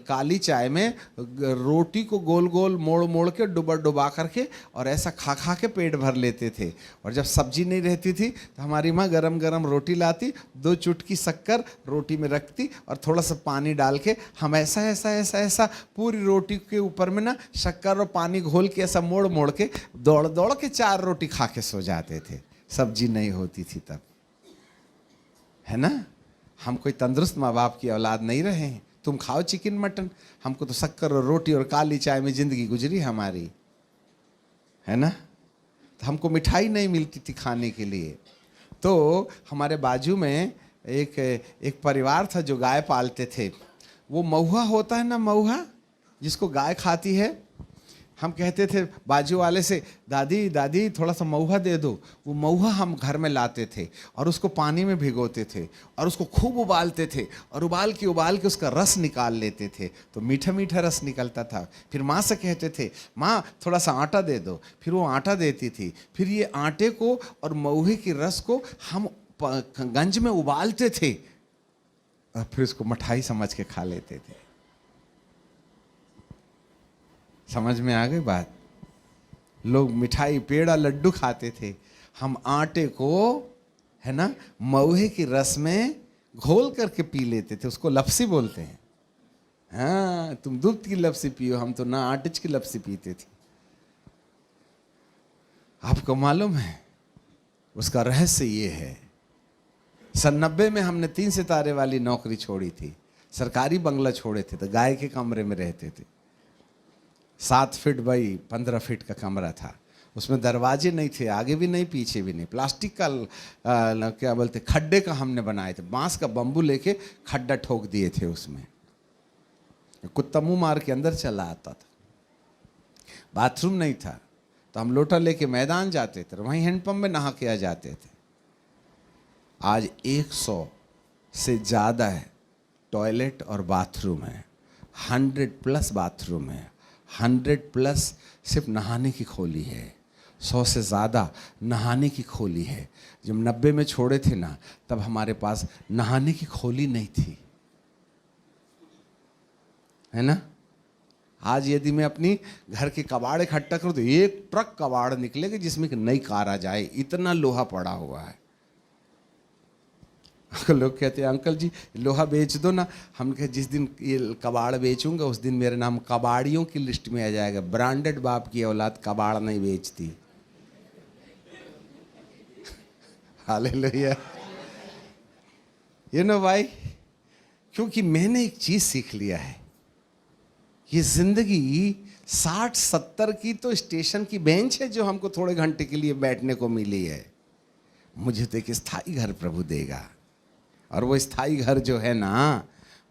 A: काली चाय में रोटी को गोल गोल मोड़ मोड़ के डुबा करके और ऐसा खा खा के पेट भर लेते थे। और जब सब्जी नहीं रहती थी तो हमारी माँ गरम गरम रोटी लाती, 2 चुटकी शक्कर रोटी में रखती और थोड़ा सा पानी डाल के हम ऐसा ऐसा ऐसा ऐसा पूरी रोटी के ऊपर में ना शक्कर और पानी घोल के ऐसा मोड़ मोड़ के दौड़ दौड़ के 4 रोटी खा के सो जाते थे। सब्जी नहीं होती थी तब, है ना। हम कोई तंदुरुस्त माँ बाप की औलाद नहीं रहे हैं। तुम खाओ चिकन मटन, हमको तो शक्कर और रोटी और काली चाय में ज़िंदगी गुजरी हमारी, है ना। तो हमको मिठाई नहीं मिलती थी खाने के लिए। तो हमारे बाजू में एक परिवार था जो गाय पालते थे। वो महुआ होता है ना, महुआ जिसको गाय खाती है। हम कहते थे बाजू वाले से, दादी दादी थोड़ा सा महुआ दे दो। वो महुआ हम घर में लाते थे और उसको पानी में भिगोते थे और उसको खूब उबालते थे और उबाल के उसका रस निकाल लेते थे, तो मीठा मीठा रस निकलता था। फिर माँ से कहते थे, माँ थोड़ा सा आटा दे दो। फिर वो आटा देती थी। फिर ये आटे को और महुए के रस को हम गंज में उबालते थे और फिर उसको मिठाई समझ के खा लेते थे। समझ में आ गई बात। लोग मिठाई पेड़ा लड्डू खाते थे, हम आटे को है ना महुए के रस में घोल करके पी लेते थे। उसको लपसी बोलते हैं। हाँ, तुम दूध की लपसी पियो, हम तो ना आटे की लपसी पीते थे। आपको मालूम है उसका रहस्य ये है। सन 90 में हमने 3 सितारे वाली नौकरी छोड़ी थी, सरकारी बंगला छोड़े थे, तो गाय के कमरे में रहते थे। 7 फीट बाई 15 फीट का कमरा था। उसमें दरवाजे नहीं थे, आगे भी नहीं पीछे भी नहीं। प्लास्टिक का क्या बोलते खड्डे का हमने बनाए थे, बांस का बम्बू लेके खड्डा ठोक दिए थे उसमें, कुत्ता मुंह मार के अंदर चला आता था। बाथरूम नहीं था तो हम लोटा लेके मैदान जाते थे, वहीं हैंडपंप में नहा के आ जाते थे। आज 100 से ज़्यादा है टॉयलेट और बाथरूम है, 100+ बाथरूम है, 100+ सिर्फ नहाने की खोली है, 100 से ज़्यादा नहाने की खोली है। जब 90 में छोड़े थे ना, तब हमारे पास नहाने की खोली नहीं थी, है ना। आज यदि मैं अपनी घर के कबाड़ इकट्ठा करूँ तो 1 ट्रक कबाड़ निकलेगा जिसमें एक नई कार आ जाए, इतना लोहा पड़ा हुआ है। लोग कहते हैं अंकल जी लोहा बेच दो ना। हम कहे जिस दिन ये कबाड़ बेचूंगा उस दिन मेरा नाम कबाड़ियों की लिस्ट में आ जाएगा। ब्रांडेड बाप की औलाद कबाड़ नहीं बेचती। हालेलुया। You know why? क्योंकि मैंने एक चीज सीख लिया है, ये जिंदगी 60-70 की तो स्टेशन की बेंच है जो हमको थोड़े घंटे के लिए बैठने को मिली है। मुझे तो एक स्थायी घर प्रभु देगा, और वो स्थायी घर जो है ना,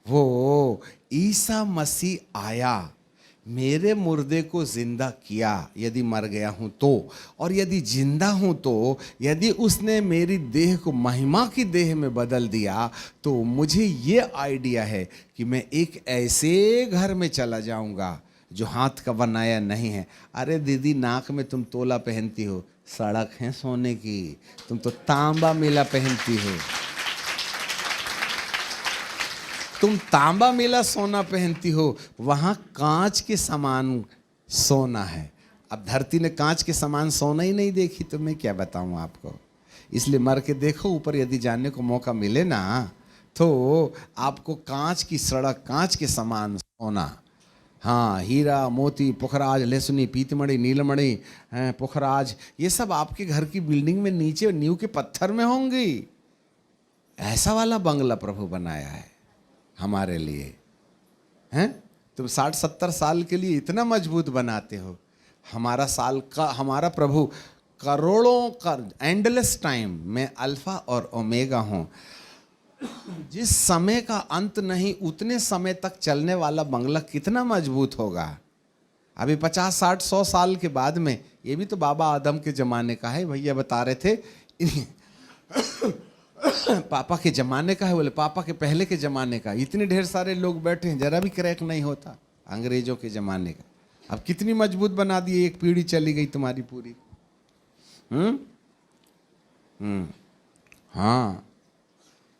A: वो ईसा मसीह आया, मेरे मुर्दे को जिंदा किया यदि मर गया हूं तो, और यदि जिंदा हूं तो, यदि उसने मेरी देह को महिमा की देह में बदल दिया, तो मुझे ये आइडिया है कि मैं एक ऐसे घर में चला जाऊंगा जो हाथ का बनाया नहीं है। अरे दीदी नाक में तुम तोला पहनती हो, सड़क है सोने की, तुम तो तांबा मिला पहनती हो। तुम तांबा मिला सोना पहनती हो, वहां कांच के समान सोना है। अब धरती ने कांच के समान सोना ही नहीं देखी तो मैं क्या बताऊं आपको। इसलिए मर के देखो ऊपर, यदि जाने को मौका मिले ना तो आपको कांच की सड़क, कांच के समान सोना, हाँ, हीरा मोती पुखराज लेसुनी पीतमणि नीलमणि पुखराज, ये सब आपके घर की बिल्डिंग में नीचे नींव के पत्थर में होंगी। ऐसा वाला बंगला प्रभु बनाया है हमारे लिए, हैं? तुम 60-70 साल के लिए इतना मजबूत बनाते हो। हमारा साल का, हमारा प्रभु करोड़ों का एंडलेस टाइम, मैं अल्फा और ओमेगा हूं, जिस समय का अंत नहीं उतने समय तक चलने वाला बंगला कितना मजबूत होगा। अभी 50-60-100 साल के बाद में, ये भी तो बाबा आदम के जमाने का है, भैया बता रहे थे पापा के जमाने का है, बोले पापा के पहले के जमाने का। इतने ढेर सारे लोग बैठे हैं, जरा भी क्रैक नहीं होता। अंग्रेजों के जमाने का। अब कितनी मजबूत बना दी, एक पीढ़ी चली गई तुम्हारी पूरी। हाँ,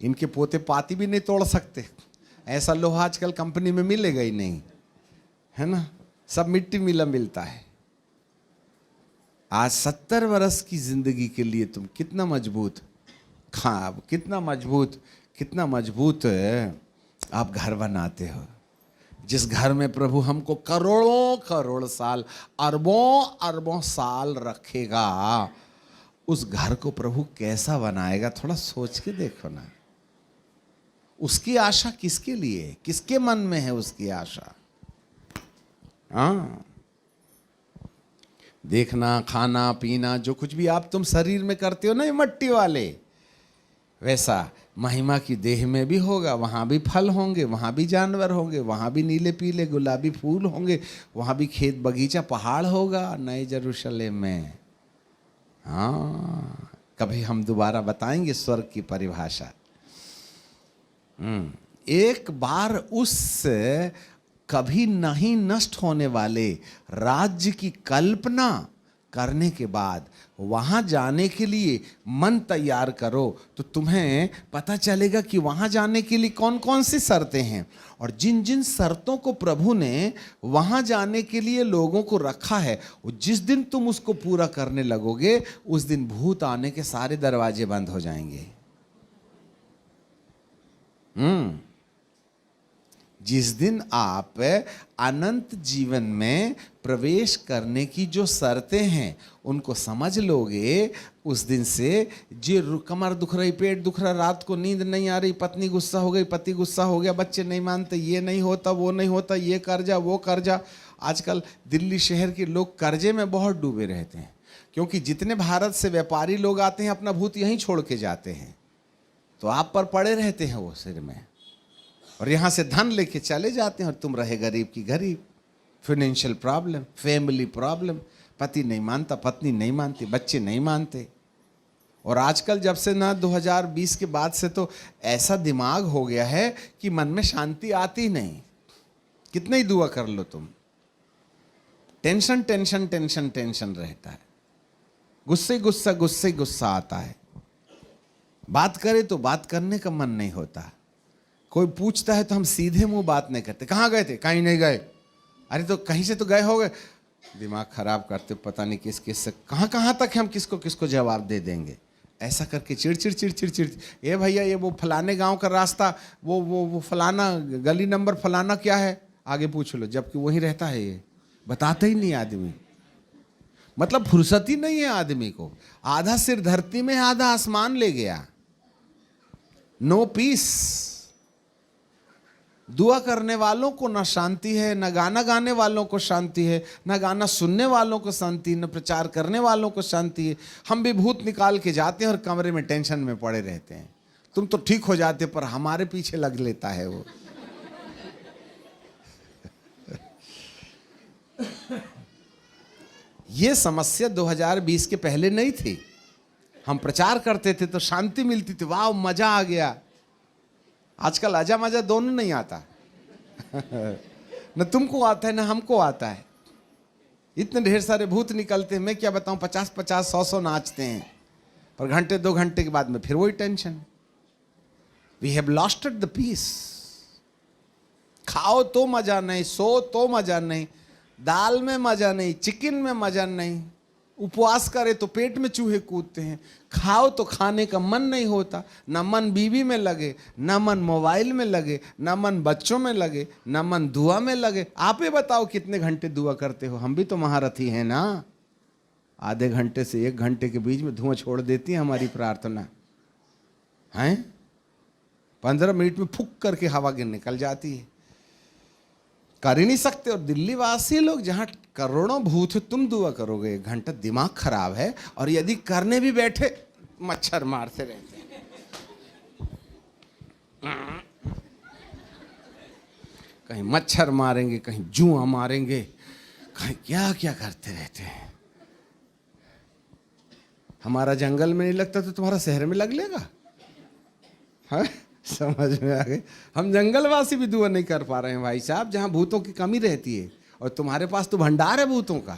A: इनके पोते पाती भी नहीं तोड़ सकते। ऐसा लोहा आजकल कंपनी में मिलेगा ही नहीं, है ना, सब मिट्टी मिला मिलता है। आज 70 वर्ष की जिंदगी के लिए तुम कितना मजबूत, कितना मजबूत आप घर बनाते हो। जिस घर में प्रभु हमको करोड़ों करोड़ साल, अरबों अरबों साल रखेगा, उस घर को प्रभु कैसा बनाएगा, थोड़ा सोच के देखो ना। उसकी आशा किसके लिए, किसके मन में है उसकी आशा? हाँ, देखना, खाना पीना, जो कुछ भी आप तुम शरीर में करते हो ना, ये मट्टी वाले, वैसा महिमा की देह में भी होगा। वहाँ भी फल होंगे, वहाँ भी जानवर होंगे, वहाँ भी नीले पीले गुलाबी फूल होंगे, वहाँ भी खेत बगीचा पहाड़ होगा नए यरूशलेम में। हाँ, कभी हम दोबारा बताएंगे स्वर्ग की परिभाषा। एक बार उस कभी नहीं नष्ट होने वाले राज्य की कल्पना करने के बाद वहां जाने के लिए मन तैयार करो, तो तुम्हें पता चलेगा कि वहां जाने के लिए कौन कौन सी शर्तें हैं। और जिन जिन शर्तों को प्रभु ने वहां जाने के लिए लोगों को रखा है, जिस दिन तुम उसको पूरा करने लगोगे, उस दिन भूत आने के सारे दरवाजे बंद हो जाएंगे। जिस दिन आप अनंत जीवन में प्रवेश करने की जो शर्तें हैं उनको समझ लोगे, उस दिन से जो कमर दुख रही, पेट दुख रहा, रात को नींद नहीं आ रही, पत्नी गुस्सा हो गई, पति गुस्सा हो गया, बच्चे नहीं मानते, ये नहीं होता, वो नहीं होता, ये कर्जा, वो कर्जा। आजकल दिल्ली शहर के लोग कर्जे में बहुत डूबे रहते हैं, क्योंकि जितने भारत से व्यापारी लोग आते हैं अपना भूत यहीं छोड़ के जाते हैं, तो आप पर पड़े रहते हैं वो सिर में, और यहाँ से धन लेके चले जाते हैं, और तुम रहे गरीब की गरीब। फाइनेंशियल प्रॉब्लम, फैमिली प्रॉब्लम, पति नहीं मानता, पत्नी नहीं मानती, बच्चे नहीं मानते। और आजकल जब से ना 2020 के बाद से तो ऐसा दिमाग हो गया है कि मन में शांति आती नहीं, कितना ही दुआ कर लो तुम, टेंशन टेंशन टेंशन टेंशन रहता है, गुस्से गुस्सा गुस्से गुस्सा आता है, बात करे तो बात करने का मन नहीं होता, कोई पूछता है तो हम सीधे मुंह बात नहीं करते, कहाँ गए थे, कहीं नहीं गए, अरे तो कहीं से तो गए हो गए, दिमाग खराब करते, पता नहीं किस किस से कहाँ तक हम किसको किसको जवाब दे देंगे, ऐसा करके चिड़चिड़ चिड़चिड़ चिड़, ये भैया ये वो फलाने गांव का रास्ता, वो फलाना गली नंबर फलाना क्या है, आगे पूछ लो, जबकि वहीं रहता है, ये बताते ही नहीं आदमी, मतलब फुर्सत ही नहीं है आदमी को, आधा सिर धरती में, आधा आसमान ले गया, नो पीस। दुआ करने वालों को ना शांति है, ना गाना गाने वालों को शांति है, ना गाना सुनने वालों को शांति, ना प्रचार करने वालों को शांति है। हम भी भूत निकाल के जाते हैं और कमरे में टेंशन में पड़े रहते हैं, तुम तो ठीक हो जाते, पर हमारे पीछे लग लेता है वो। ये समस्या 2020 के पहले नहीं थी, हम प्रचार करते थे तो शांति मिलती थी, वाह मजा आ गया। आजकल आजा मजा दोनों नहीं आता। न तुमको आता है न हमको आता है, इतने ढेर सारे भूत निकलते हैं, मैं क्या बताऊं, 50-50 100-100 नाचते हैं, पर घंटे 2 घंटे के बाद में फिर वही tension. We have lost the peace. खाओ तो मजा नहीं, सो तो मजा नहीं, दाल में मजा नहीं, चिकन में मजा नहीं, उपवास करे तो पेट में चूहे कूदते हैं, खाओ तो खाने का मन नहीं होता, ना मन बीवी में लगे, ना मन मोबाइल में लगे, ना मन बच्चों में लगे, ना मन दुआ में लगे। आप ही बताओ कितने घंटे दुआ करते हो, हम भी तो महारथी हैं ना, आधे घंटे से 1 घंटे के बीच में धुआं छोड़ देती है हमारी प्रार्थना, हैं 15 मिनट में फूक करके हवा गिर निकल जाती है, कर ही नहीं सकते। और दिल्ली वासी लोग जहां करोड़ों भूत है, तुम दुआ करोगे 1 घंटा, दिमाग खराब है, और यदि करने भी बैठे मच्छर मारते रहते हैं, कहीं मच्छर मारेंगे, कहीं जुआ मारेंगे, कहीं क्या क्या करते रहते हैं। हमारा जंगल में नहीं लगता तो तुम्हारा शहर में लग लेगा, हाँ समझ में आ गए। हम जंगलवासी भी दुआ नहीं कर पा रहे हैं भाई साहब, जहां भूतों की कमी रहती है, और तुम्हारे पास तो भंडार है भूतों का।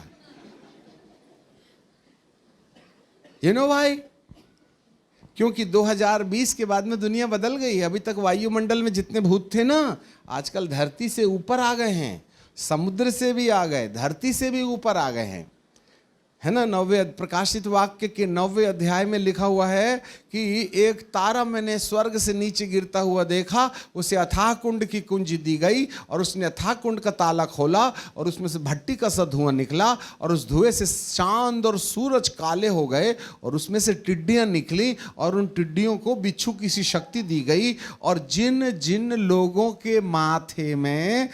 A: यू नो भाई, क्योंकि 2020 के बाद में दुनिया बदल गई है। अभी तक वायुमंडल में जितने भूत थे ना, आजकल धरती से ऊपर आ गए हैं, समुद्र से भी आ गए, धरती से भी ऊपर आ गए हैं, है ना। 9वें प्रकाशित वाक्य के 9वें अध्याय में लिखा हुआ है कि एक तारा मैंने स्वर्ग से नीचे गिरता हुआ देखा, उसे अथाह कुंड की कुंजी दी गई, और उसने अथाह कुंड का ताला खोला, और उसमें से भट्टी का सा धुआं निकला, और उस धुएं से चांद और सूरज काले हो गए, और उसमें से टिड्डियां निकली, और उन टिड्डियों को बिच्छू की सी शक्ति दी गई, और जिन जिन लोगों के माथे में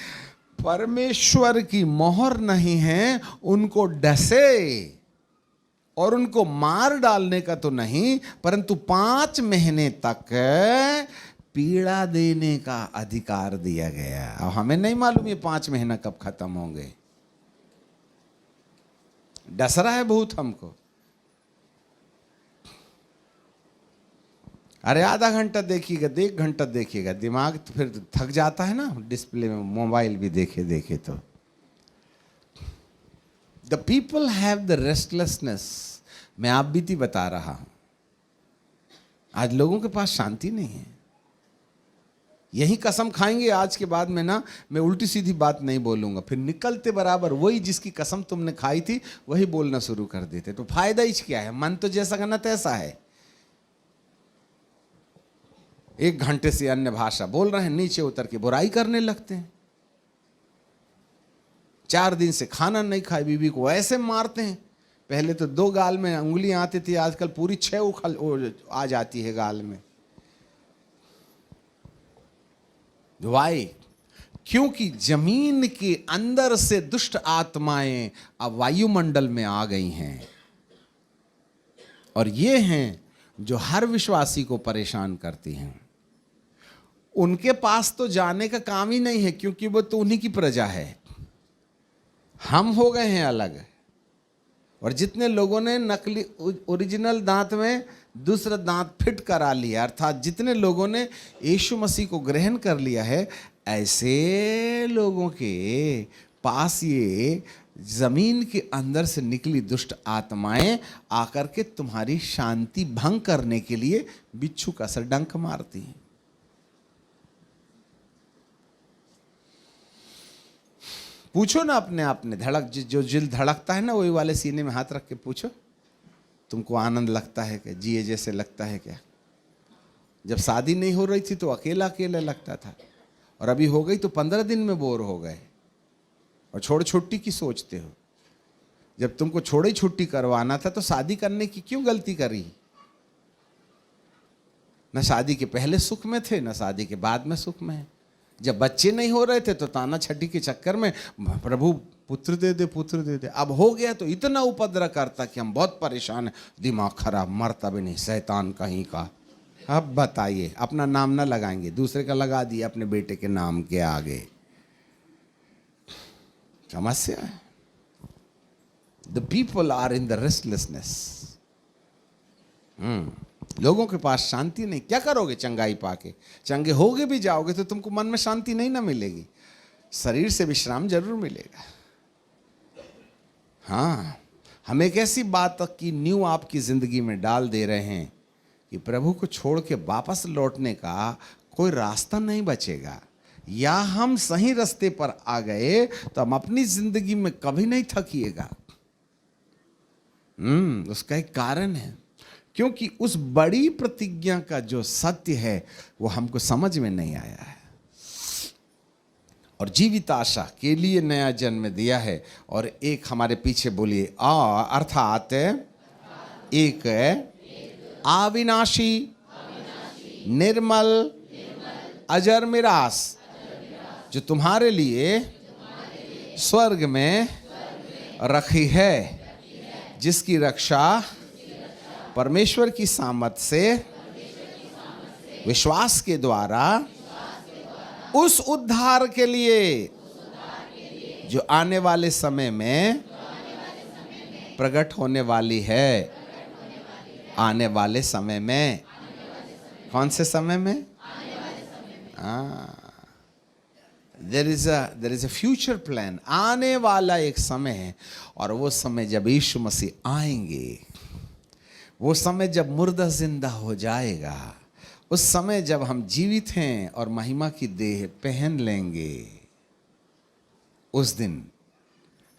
A: परमेश्वर की मोहर नहीं है उनको डसे, और उनको मार डालने का तो नहीं, परंतु 5 महीने तक पीड़ा देने का अधिकार दिया गया। अब हमें नहीं मालूम ये 5 महीना कब खत्म होंगे, डस रहा है भूत हमको। अरे आधा घंटा देखिएगा, 1 घंटा देखिएगा, दिमाग तो फिर थक जाता है ना, डिस्प्ले में मोबाइल भी देखे देखे तो। The people have the restlessness. मैं आप बीती बता रहा हूं, आज लोगों के पास शांति नहीं है। यही कसम खाएंगे आज के बाद में ना, मैं उल्टी सीधी बात नहीं बोलूंगा, फिर निकलते बराबर वही जिसकी कसम तुमने खाई थी वही बोलना शुरू कर देते, तो फायदा ही क्या है। मन तो जैसा करना तैसा है। 1 घंटे से अन्य भाषा बोल रहे हैं, नीचे उतर के बुराई करने लगते हैं। 4 दिन से खाना नहीं खाए, बीवी को ऐसे मारते हैं, पहले तो 2 गाल में उंगलियां आती थी, आजकल पूरी 6 उखल आ जाती है गाल में। वाई? क्योंकि जमीन के अंदर से दुष्ट आत्माएं अब वायुमंडल में आ गई हैं, और ये हैं जो हर विश्वासी को परेशान करती हैं। उनके पास तो जाने का काम ही नहीं है, क्योंकि वो तो उन्हीं की प्रजा है। हम हो गए हैं अलग। और जितने लोगों ने नकली ओरिजिनल दांत में दूसरा दांत फिट करा लिया, अर्थात जितने लोगों ने यीशु मसीह को ग्रहण कर लिया है, ऐसे लोगों के पास ये जमीन के अंदर से निकली दुष्ट आत्माएं आकर के तुम्हारी शांति भंग करने के लिए बिच्छू का सा डंक मारती हैं। पूछो ना अपने आप ने, धड़क जो दिल धड़कता है ना, वही वाले सीने में हाथ रख के पूछो, तुमको आनंद लगता है क्या? जिए जैसे लगता है क्या? जब शादी नहीं हो रही थी तो अकेला अकेला लगता था, और अभी हो गई तो 15 दिन में बोर हो गए, और छोड़ छुट्टी की सोचते हो। जब तुमको छोड़े छुट्टी करवाना था तो शादी करने की क्यों गलती करी? न शादी के पहले सुख में थे, न शादी के बाद में सुख में है। जब बच्चे नहीं हो रहे थे तो ताना छठी के चक्कर में प्रभु पुत्र दे दे, पुत्र दे दे। अब हो गया तो इतना उपद्रव करता कि हम बहुत परेशान हैं, दिमाग खराब, मरता भी नहीं, शैतान कहीं का। अब बताइए, अपना नाम ना लगाएंगे, दूसरे का लगा दिए अपने बेटे के नाम के आगे। समस्या है। The people are in the restlessness. लोगों के पास शांति नहीं। क्या करोगे चंगाई पाके? चंगे होगे भी जाओगे तो तुमको मन में शांति नहीं ना मिलेगी, शरीर से विश्राम जरूर मिलेगा। हाँ, हम एक ऐसी बात की न्यू आपकी जिंदगी में डाल दे रहे हैं कि प्रभु को छोड़ के वापस लौटने का कोई रास्ता नहीं बचेगा। या हम सही रास्ते पर आ गए तो हम अपनी जिंदगी में कभी नहीं थकिएगा। उसका एक कारण है, क्योंकि उस बड़ी प्रतिज्ञा का जो सत्य है वो हमको समझ में नहीं आया है। और जीवित आशा के लिए नया जन्म दिया है, और एक हमारे पीछे बोलिए अर्थात एक अविनाशी, निर्मल, अजर मिरास जो तुम्हारे लिए स्वर्ग में रखी है, जिसकी रक्षा परमेश्वर की सामर्थ से विश्वास के द्वारा उस उद्धार के लिए जो आने वाले समय में प्रकट होने वाली है। आने वाले समय में? कौन से समय में? There is a future plan. आने वाला एक समय है, और वो समय जब यीशु मसीह आएंगे, वो समय जब मुर्दा जिंदा हो जाएगा, उस समय जब हम जीवित हैं और महिमा की देह पहन लेंगे, उस दिन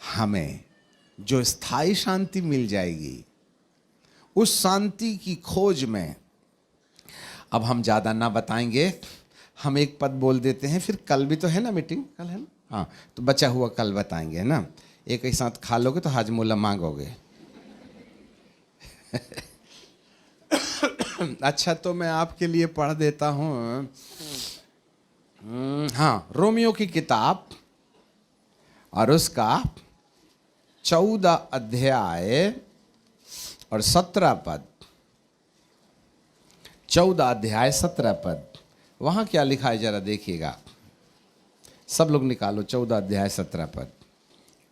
A: हमें जो स्थायी शांति मिल जाएगी, उस शांति की खोज में अब हम ज़्यादा ना बताएंगे। हम एक पद बोल देते हैं, फिर कल भी तो है ना मीटिंग, कल है ना? हाँ, तो बचा हुआ कल बताएंगे, है ना? एक ही साथ खा लोगे तो हाजमोला मांगोगे। अच्छा, तो मैं आपके लिए पढ़ देता हूँ। हाँ, रोमियो की किताब और उसका 14 अध्याय और 17 पद। 14 अध्याय 17 पद, वहाँ क्या लिखा है जरा देखिएगा। सब लोग निकालो 14 अध्याय 17 पद।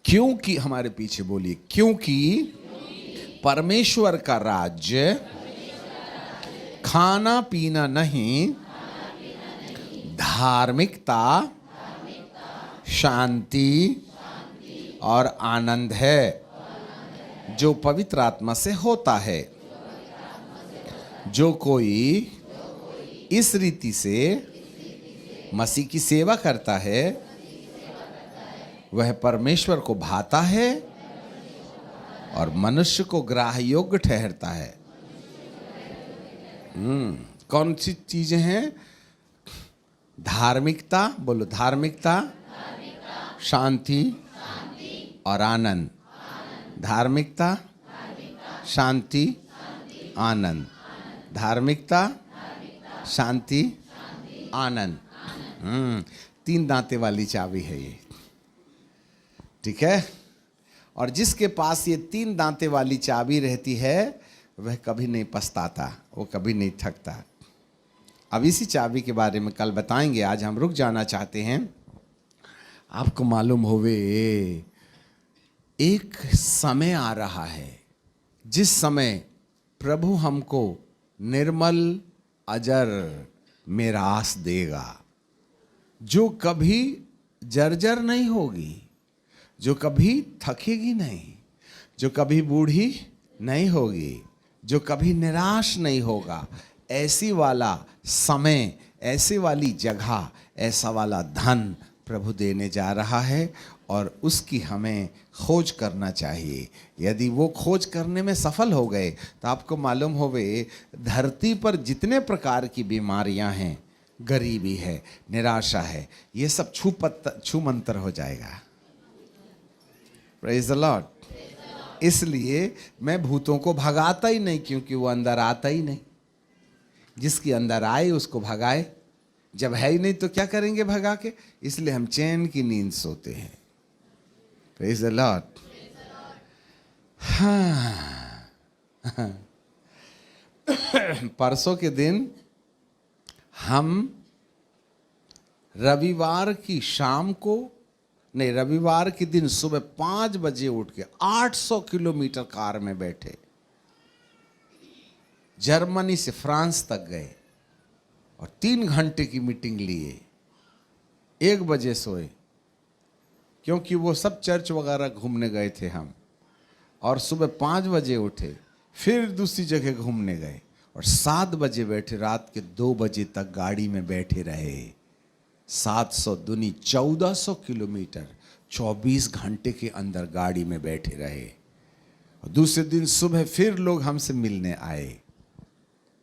A: क्योंकि, हमारे पीछे बोलिए, क्योंकि परमेश्वर का राज्य खाना पीना नहीं, धार्मिकता, शांति और आनंद है, जो पवित्र आत्मा से होता है। जो कोई इस रीति से मसीह की सेवा करता है, वह परमेश्वर को भाता है और मनुष्य को ग्राह्य योग्य ठहरता है। कौन सी चीजें हैं? धार्मिकता, बोलो धार्मिकता, शांति और आनंद। धार्मिकता, शांति, आनंद। धार्मिकता, शांति, आनंद। 3 दांते वाली चाबी है ये, ठीक है। और जिसके पास ये 3 दांते वाली चाबी रहती है वह कभी नहीं पछताता, वो कभी नहीं थकता। अब इसी चाबी के बारे में कल बताएंगे, आज हम रुक जाना चाहते हैं। आपको मालूम होवे एक समय आ रहा है जिस समय प्रभु हमको निर्मल अजर मिरास देगा, जो कभी जर्जर नहीं होगी, जो कभी थकेगी नहीं, जो कभी बूढ़ी नहीं होगी, जो कभी निराश नहीं होगा। ऐसी वाला समय, ऐसी वाली जगह, ऐसा वाला धन प्रभु देने जा रहा है और उसकी हमें खोज करना चाहिए। यदि वो खोज करने में सफल हो गए तो आपको मालूम होवे धरती पर जितने प्रकार की बीमारियां हैं, गरीबी है, निराशा है, ये सब छू मंतर हो जाएगा। Praise the Lord. इसलिए मैं भूतों को भगाता ही नहीं, क्योंकि वो अंदर आता ही नहीं। जिसके अंदर आए उसको भगाए, जब है ही नहीं तो क्या करेंगे भगा के। इसलिए हम चैन की नींद सोते हैं। Praise the Lord. हाँ परसों के दिन हम रविवार की शाम को, नहीं, रविवार के दिन सुबह 5 बजे उठ के 800 किलोमीटर कार में बैठे, जर्मनी से फ्रांस तक गए और 3 घंटे की मीटिंग लिए। 1 बजे सोए, क्योंकि वो सब चर्च वगैरह घूमने गए थे हम। और सुबह 5 बजे उठे, फिर दूसरी जगह घूमने गए और 7 बजे बैठे, रात के 2 बजे तक गाड़ी में बैठे रहे। 700 दूनी 1400 किलोमीटर 24 घंटे के अंदर गाड़ी में बैठे रहे। और दूसरे दिन सुबह फिर लोग हमसे मिलने आए,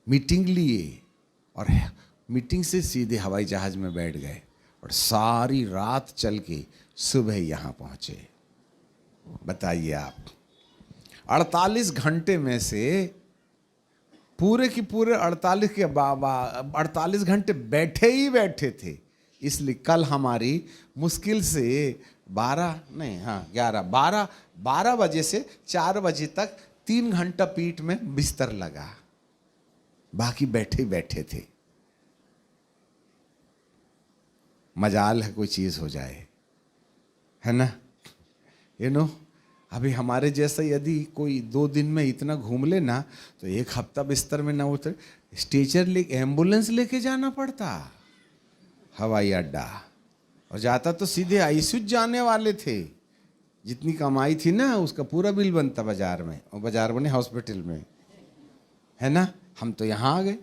A: मीटिंग लिए और मीटिंग से सीधे हवाई जहाज में बैठ गए और सारी रात चल के सुबह यहाँ पहुँचे। बताइए आप, 48 घंटे में से पूरे की पूरे 48 घंटे बैठे ही बैठे थे। इसलिए कल हमारी मुश्किल से 12 बजे से 4 बजे तक 3 घंटा पीठ में बिस्तर लगा, बाकी बैठे ही बैठे थे। मजाल है कोई चीज़ हो जाए, है ना। अभी हमारे जैसा यदि कोई 2 दिन में इतना घूम ले ना, तो 1 हफ्ता बिस्तर में ना उतर, स्ट्रेचर ले, एम्बुलेंस लेके जाना पड़ता हवाई अड्डा, और जाता तो सीधे आईसीयू जाने वाले थे। जितनी कमाई थी ना उसका पूरा बिल बनता बाजार में, और बाजार बने हॉस्पिटल में, है ना। हम तो यहाँ आ गए।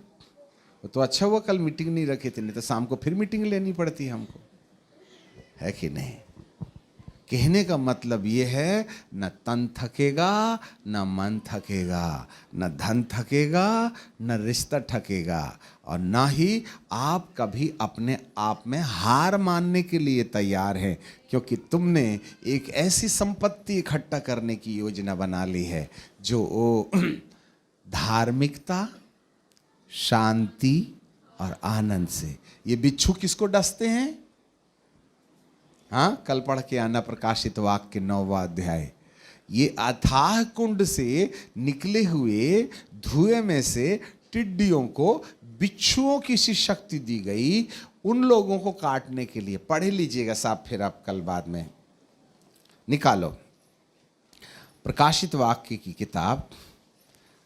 A: तो अच्छा हुआ कल मीटिंग नहीं रखे थे, नहीं तो शाम को फिर मीटिंग लेनी पड़ती हमको, है कि नहीं। कहने का मतलब ये है, न तन थकेगा, न मन थकेगा, न धन थकेगा, न रिश्ता थकेगा, और ना ही आप कभी अपने आप में हार मानने के लिए तैयार हैं, क्योंकि तुमने एक ऐसी संपत्ति इकट्ठा करने की योजना बना ली है जो धार्मिकता, शांति और आनंद से। ये बिच्छू किसको डसते हैं? हाँ, कल पढ़ के आना प्रकाशित वाक्य 9वां अध्याय। ये अथाह कुंड से निकले हुए धुएं में से टिड्डियों को बिच्छुओं की सी शक्ति दी गई उन लोगों को काटने के लिए। पढ़ लीजिएगा साहब, फिर आप कल बाद में निकालो प्रकाशित वाक्य की किताब,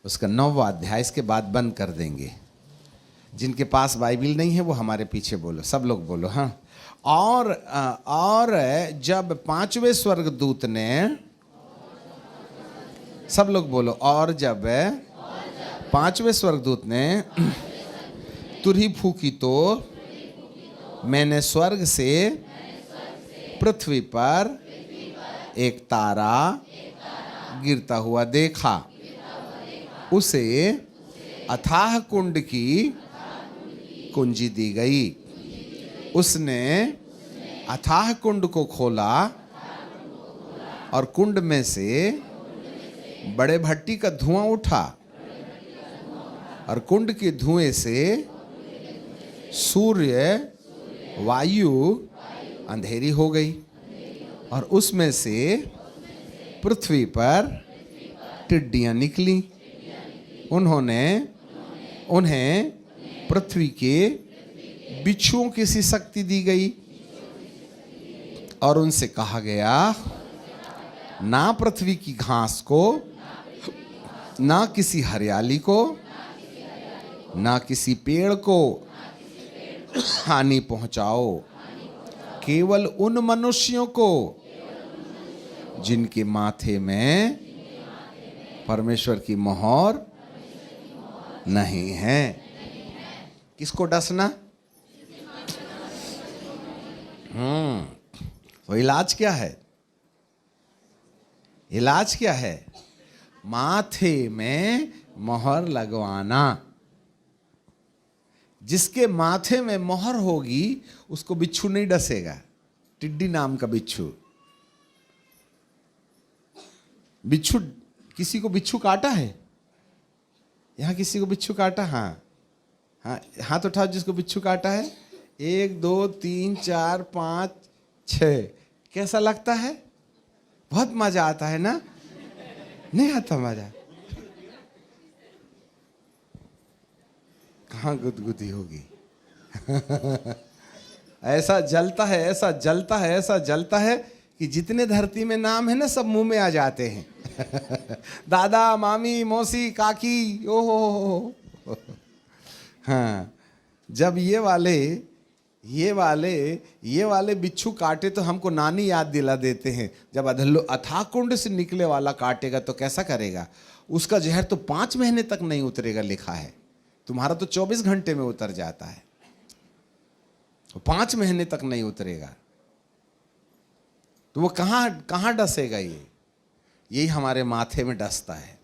A: उसका 9वां अध्याय। इसके बाद बंद कर देंगे। जिनके पास बाइबिल नहीं है वो हमारे पीछे बोलो, सब लोग बोलो। हाँ। और जब 5वें स्वर्गदूत ने, सब लोग बोलो, और जब 5वें स्वर्गदूत ने तुरही फूकी तो मैंने स्वर्ग से पृथ्वी पर एक तारा गिरता हुआ देखा। उसे अथाह कुंड की कुंजी दी गई। उसने अथाह कुंड को खोला और कुंड में से बड़े भट्टी का धुआं उठा और कुंड के धुएं से सूर्य वायु अंधेरी हो गई और उसमें से पृथ्वी पर टिड्डियां निकली। उन्हें पृथ्वी के बिच्छुओं की सी शक्ति दी गई और उनसे कहा गया, ना पृथ्वी की घास को, ना किसी हरियाली को, ना किसी पेड़ को हानि पहुंचाओ, केवल उन मनुष्यों को जिनके माथे में परमेश्वर की मोहर नहीं है। किसको डसना? तो इलाज क्या है? इलाज क्या है? माथे में मोहर लगवाना। जिसके माथे में मोहर होगी उसको बिच्छू नहीं डसेगा। टिड्डी नाम का बिच्छू। बिच्छू, किसी को बिच्छू काटा है? यहां किसी को बिच्छू काटा? हाँ हाँ, हाथ उठाओ जिसको बिच्छू काटा है। 1 2 3 4 5 6। कैसा लगता है? बहुत मजा आता है ना? नहीं आता मजा? कहाँ गुदगुदी होगी। ऐसा जलता है, ऐसा जलता है, ऐसा जलता है कि जितने धरती में नाम है ना सब मुंह में आ जाते हैं। दादा, मामी, मौसी, काकी, ओहो। हाँ, जब ये वाले बिच्छू काटे तो हमको नानी याद दिला देते हैं। जब अथाह कुंड से निकले वाला काटेगा तो कैसा करेगा? उसका जहर तो 5 महीने तक नहीं उतरेगा, लिखा है। तुम्हारा तो 24 घंटे में उतर जाता है, तो 5 महीने तक नहीं उतरेगा। तो वो कहां डसेगा? यही हमारे माथे में डसता है।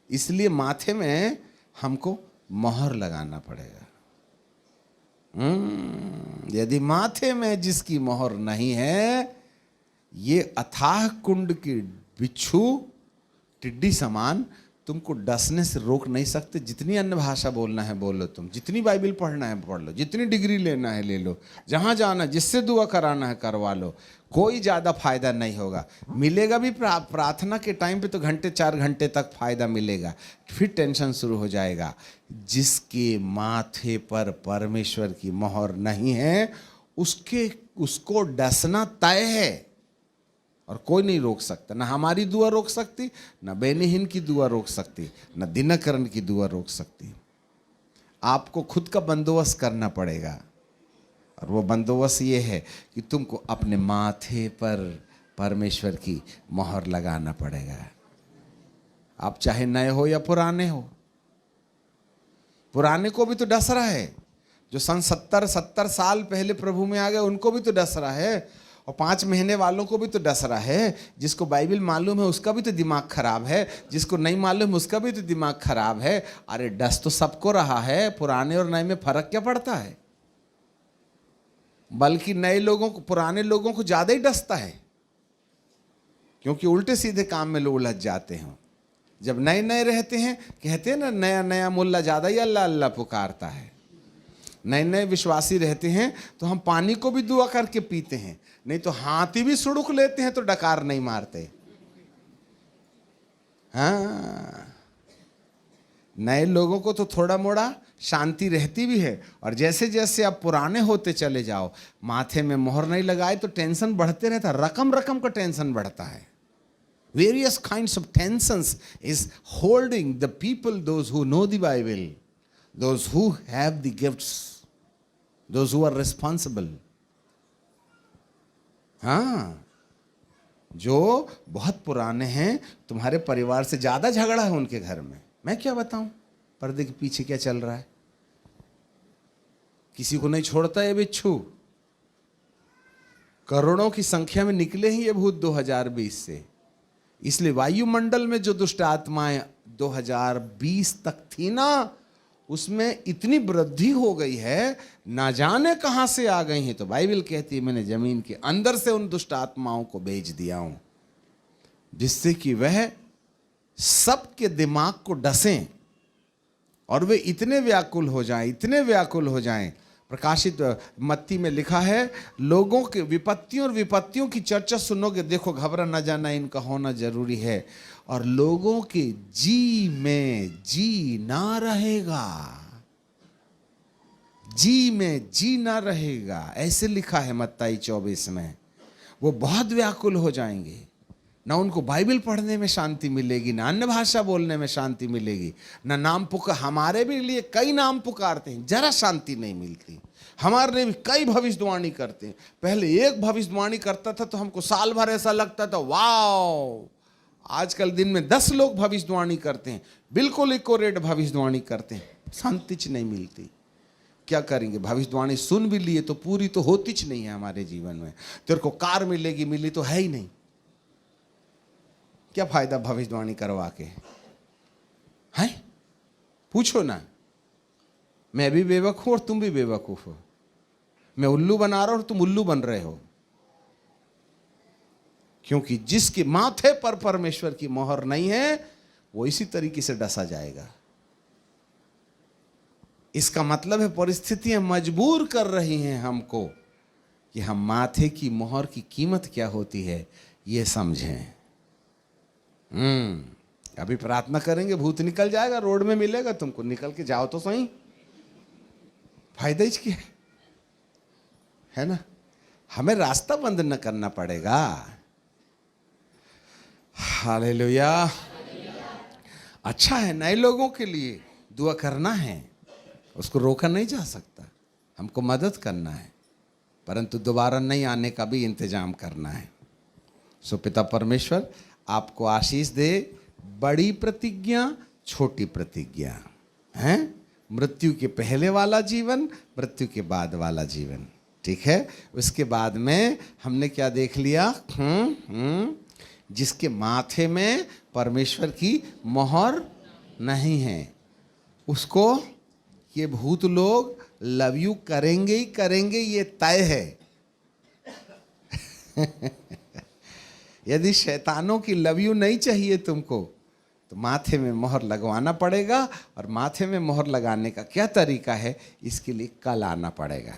A: इसलिए माथे में हमको मोहर लगाना पड़ेगा। यदि माथे में जिसकी मोहर नहीं है, ये अथाह कुंड के बिच्छू टिड्डी समान तुमको डसने से रोक नहीं सकते। जितनी अन्य भाषा बोलना है बोलो, तुम जितनी बाइबल पढ़ना है पढ़ लो, जितनी डिग्री लेना है ले लो, जहां जाना जिससे दुआ कराना है करवा लो, कोई ज़्यादा फायदा नहीं होगा। मिलेगा भी प्रार्थना के टाइम पे तो 4 घंटे तक फायदा मिलेगा, फिर टेंशन शुरू हो जाएगा। जिसके माथे पर परमेश्वर की मोहर नहीं है उसको डसना तय है और कोई नहीं रोक सकता। ना हमारी दुआ रोक सकती, ना बेनिहिन की दुआ रोक सकती, ना दिनकरण की दुआ रोक सकती। आपको खुद का बंदोबस्त करना पड़ेगा और वो बंदोबस्त ये है कि तुमको अपने माथे पर परमेश्वर की मोहर लगाना पड़ेगा। आप चाहे नए हो या पुराने हो। पुराने को भी तो डस रहा है। जो सन 70 साल पहले प्रभु में आ गए उनको भी तो डस रहा है, और 5 महीने वालों को भी तो डस रहा है। जिसको बाइबल मालूम है उसका भी तो दिमाग खराब है, जिसको नहीं मालूम उसका भी तो दिमाग खराब है। अरे डस तो सबको रहा है। पुराने और नए में फर्क क्या पड़ता है? बल्कि पुराने लोगों को ज्यादा ही डसता है, क्योंकि उल्टे सीधे काम में लोग उलझ जाते हैं। जब नए नए रहते हैं, कहते हैं ना, नया नया मुल्ला ज्यादा ही अल्लाह अल्लाह पुकारता है। नए नए विश्वासी रहते हैं तो हम पानी को भी दुआ करके पीते हैं, नहीं तो हाथी भी सुड़ुक लेते हैं तो डकार नहीं मारते। हाँ, नए लोगों को तो थोड़ा मोड़ा शांति रहती भी है, और जैसे जैसे आप पुराने होते चले जाओ, माथे में मोहर नहीं लगाए तो टेंशन बढ़ते रहता है। रकम का टेंशन बढ़ता है। Various kinds of tensions is holding the people, those who know the Bible, those who have the gifts, those who are responsible. हाँ, जो बहुत पुराने हैं, तुम्हारे परिवार से ज्यादा झगड़ा है उनके घर में। मैं क्या बताऊं पर्दे के पीछे क्या चल रहा है। किसी को नहीं छोड़ता ये बिच्छू। करोड़ों की संख्या में निकले ही ये भूत 2020 से। इसलिए वायुमंडल में जो दुष्ट आत्माएं 2020 तक थी ना, उसमें इतनी वृद्धि हो गई है, ना जाने कहां से आ गई हैं। तो बाइबल कहती है, मैंने जमीन के अंदर से उन दुष्ट आत्माओं को भेज दिया हूं, जिससे कि वह सबके दिमाग को डसें और वे इतने व्याकुल हो जाएं, इतने व्याकुल हो जाएं। प्रकाशित मत्ती में लिखा है, लोगों के विपत्तियों और विपत्तियों की चर्चा सुनोगे, देखो घबरा न जाना, इनका होना जरूरी है, और लोगों के जी में जी ना रहेगा, जी में जी ना रहेगा, ऐसे लिखा है मत्ती 24 में। वो बहुत व्याकुल हो जाएंगे, ना उनको बाइबल पढ़ने में शांति मिलेगी, ना अन्य भाषा बोलने में शांति मिलेगी, ना नाम पुकार, हमारे भी लिए कई नाम पुकारते हैं, जरा शांति नहीं मिलती। हमारे भी कई भविष्यवाणी करते हैं, पहले एक भविष्यवाणी करता था तो हमको साल भर ऐसा लगता था वाओ, आजकल दिन में 10 लोग भविष्यवाणी करते हैं, बिल्कुल एक्यूरेट भविष्यवाणी करते हैं, शांति नहीं मिलती। क्या करेंगे, भविष्यवाणी सुन भी लिए तो पूरी तो होती नहीं है हमारे जीवन में। तेरे को कार मिलेगी, मिली तो है ही नहीं, क्या फायदा भविष्यवाणी करवा के, हैं? पूछो ना, मैं भी बेवकूफ हूं और तुम भी बेवकूफ हो, मैं उल्लू बना रहा हूं और तुम उल्लू बन रहे हो, क्योंकि जिसके माथे पर परमेश्वर की मोहर नहीं है वो इसी तरीके से डसा जाएगा। इसका मतलब है परिस्थितियां मजबूर कर रही हैं हमको कि हम माथे की मोहर की कीमत क्या होती है ये समझें। अभी प्रार्थना करेंगे, भूत निकल जाएगा, रोड में मिलेगा तुमको, निकल के जाओ तो सही, फायदा ही क्या है ना। हमें रास्ता बंद न करना पड़ेगा। हालेलुया। अच्छा है, नए लोगों के लिए दुआ करना है, उसको रोका नहीं जा सकता, हमको मदद करना है, परंतु दोबारा नहीं आने का भी इंतजाम करना है। सो पिता परमेश्वर आपको आशीष दे। बड़ी प्रतिज्ञा, छोटी प्रतिज्ञा हैं, मृत्यु के पहले वाला जीवन, मृत्यु के बाद वाला जीवन, ठीक है। उसके बाद में हमने क्या देख लिया, जिसके माथे में परमेश्वर की मोहर नहीं है उसको ये भूत लोग लव यू करेंगे ही करेंगे, ये तय है। यदि शैतानों की लव यू नहीं चाहिए तुमको तो माथे में मोहर लगवाना पड़ेगा, और माथे में मोहर लगाने का क्या तरीका है इसके लिए कल आना पड़ेगा।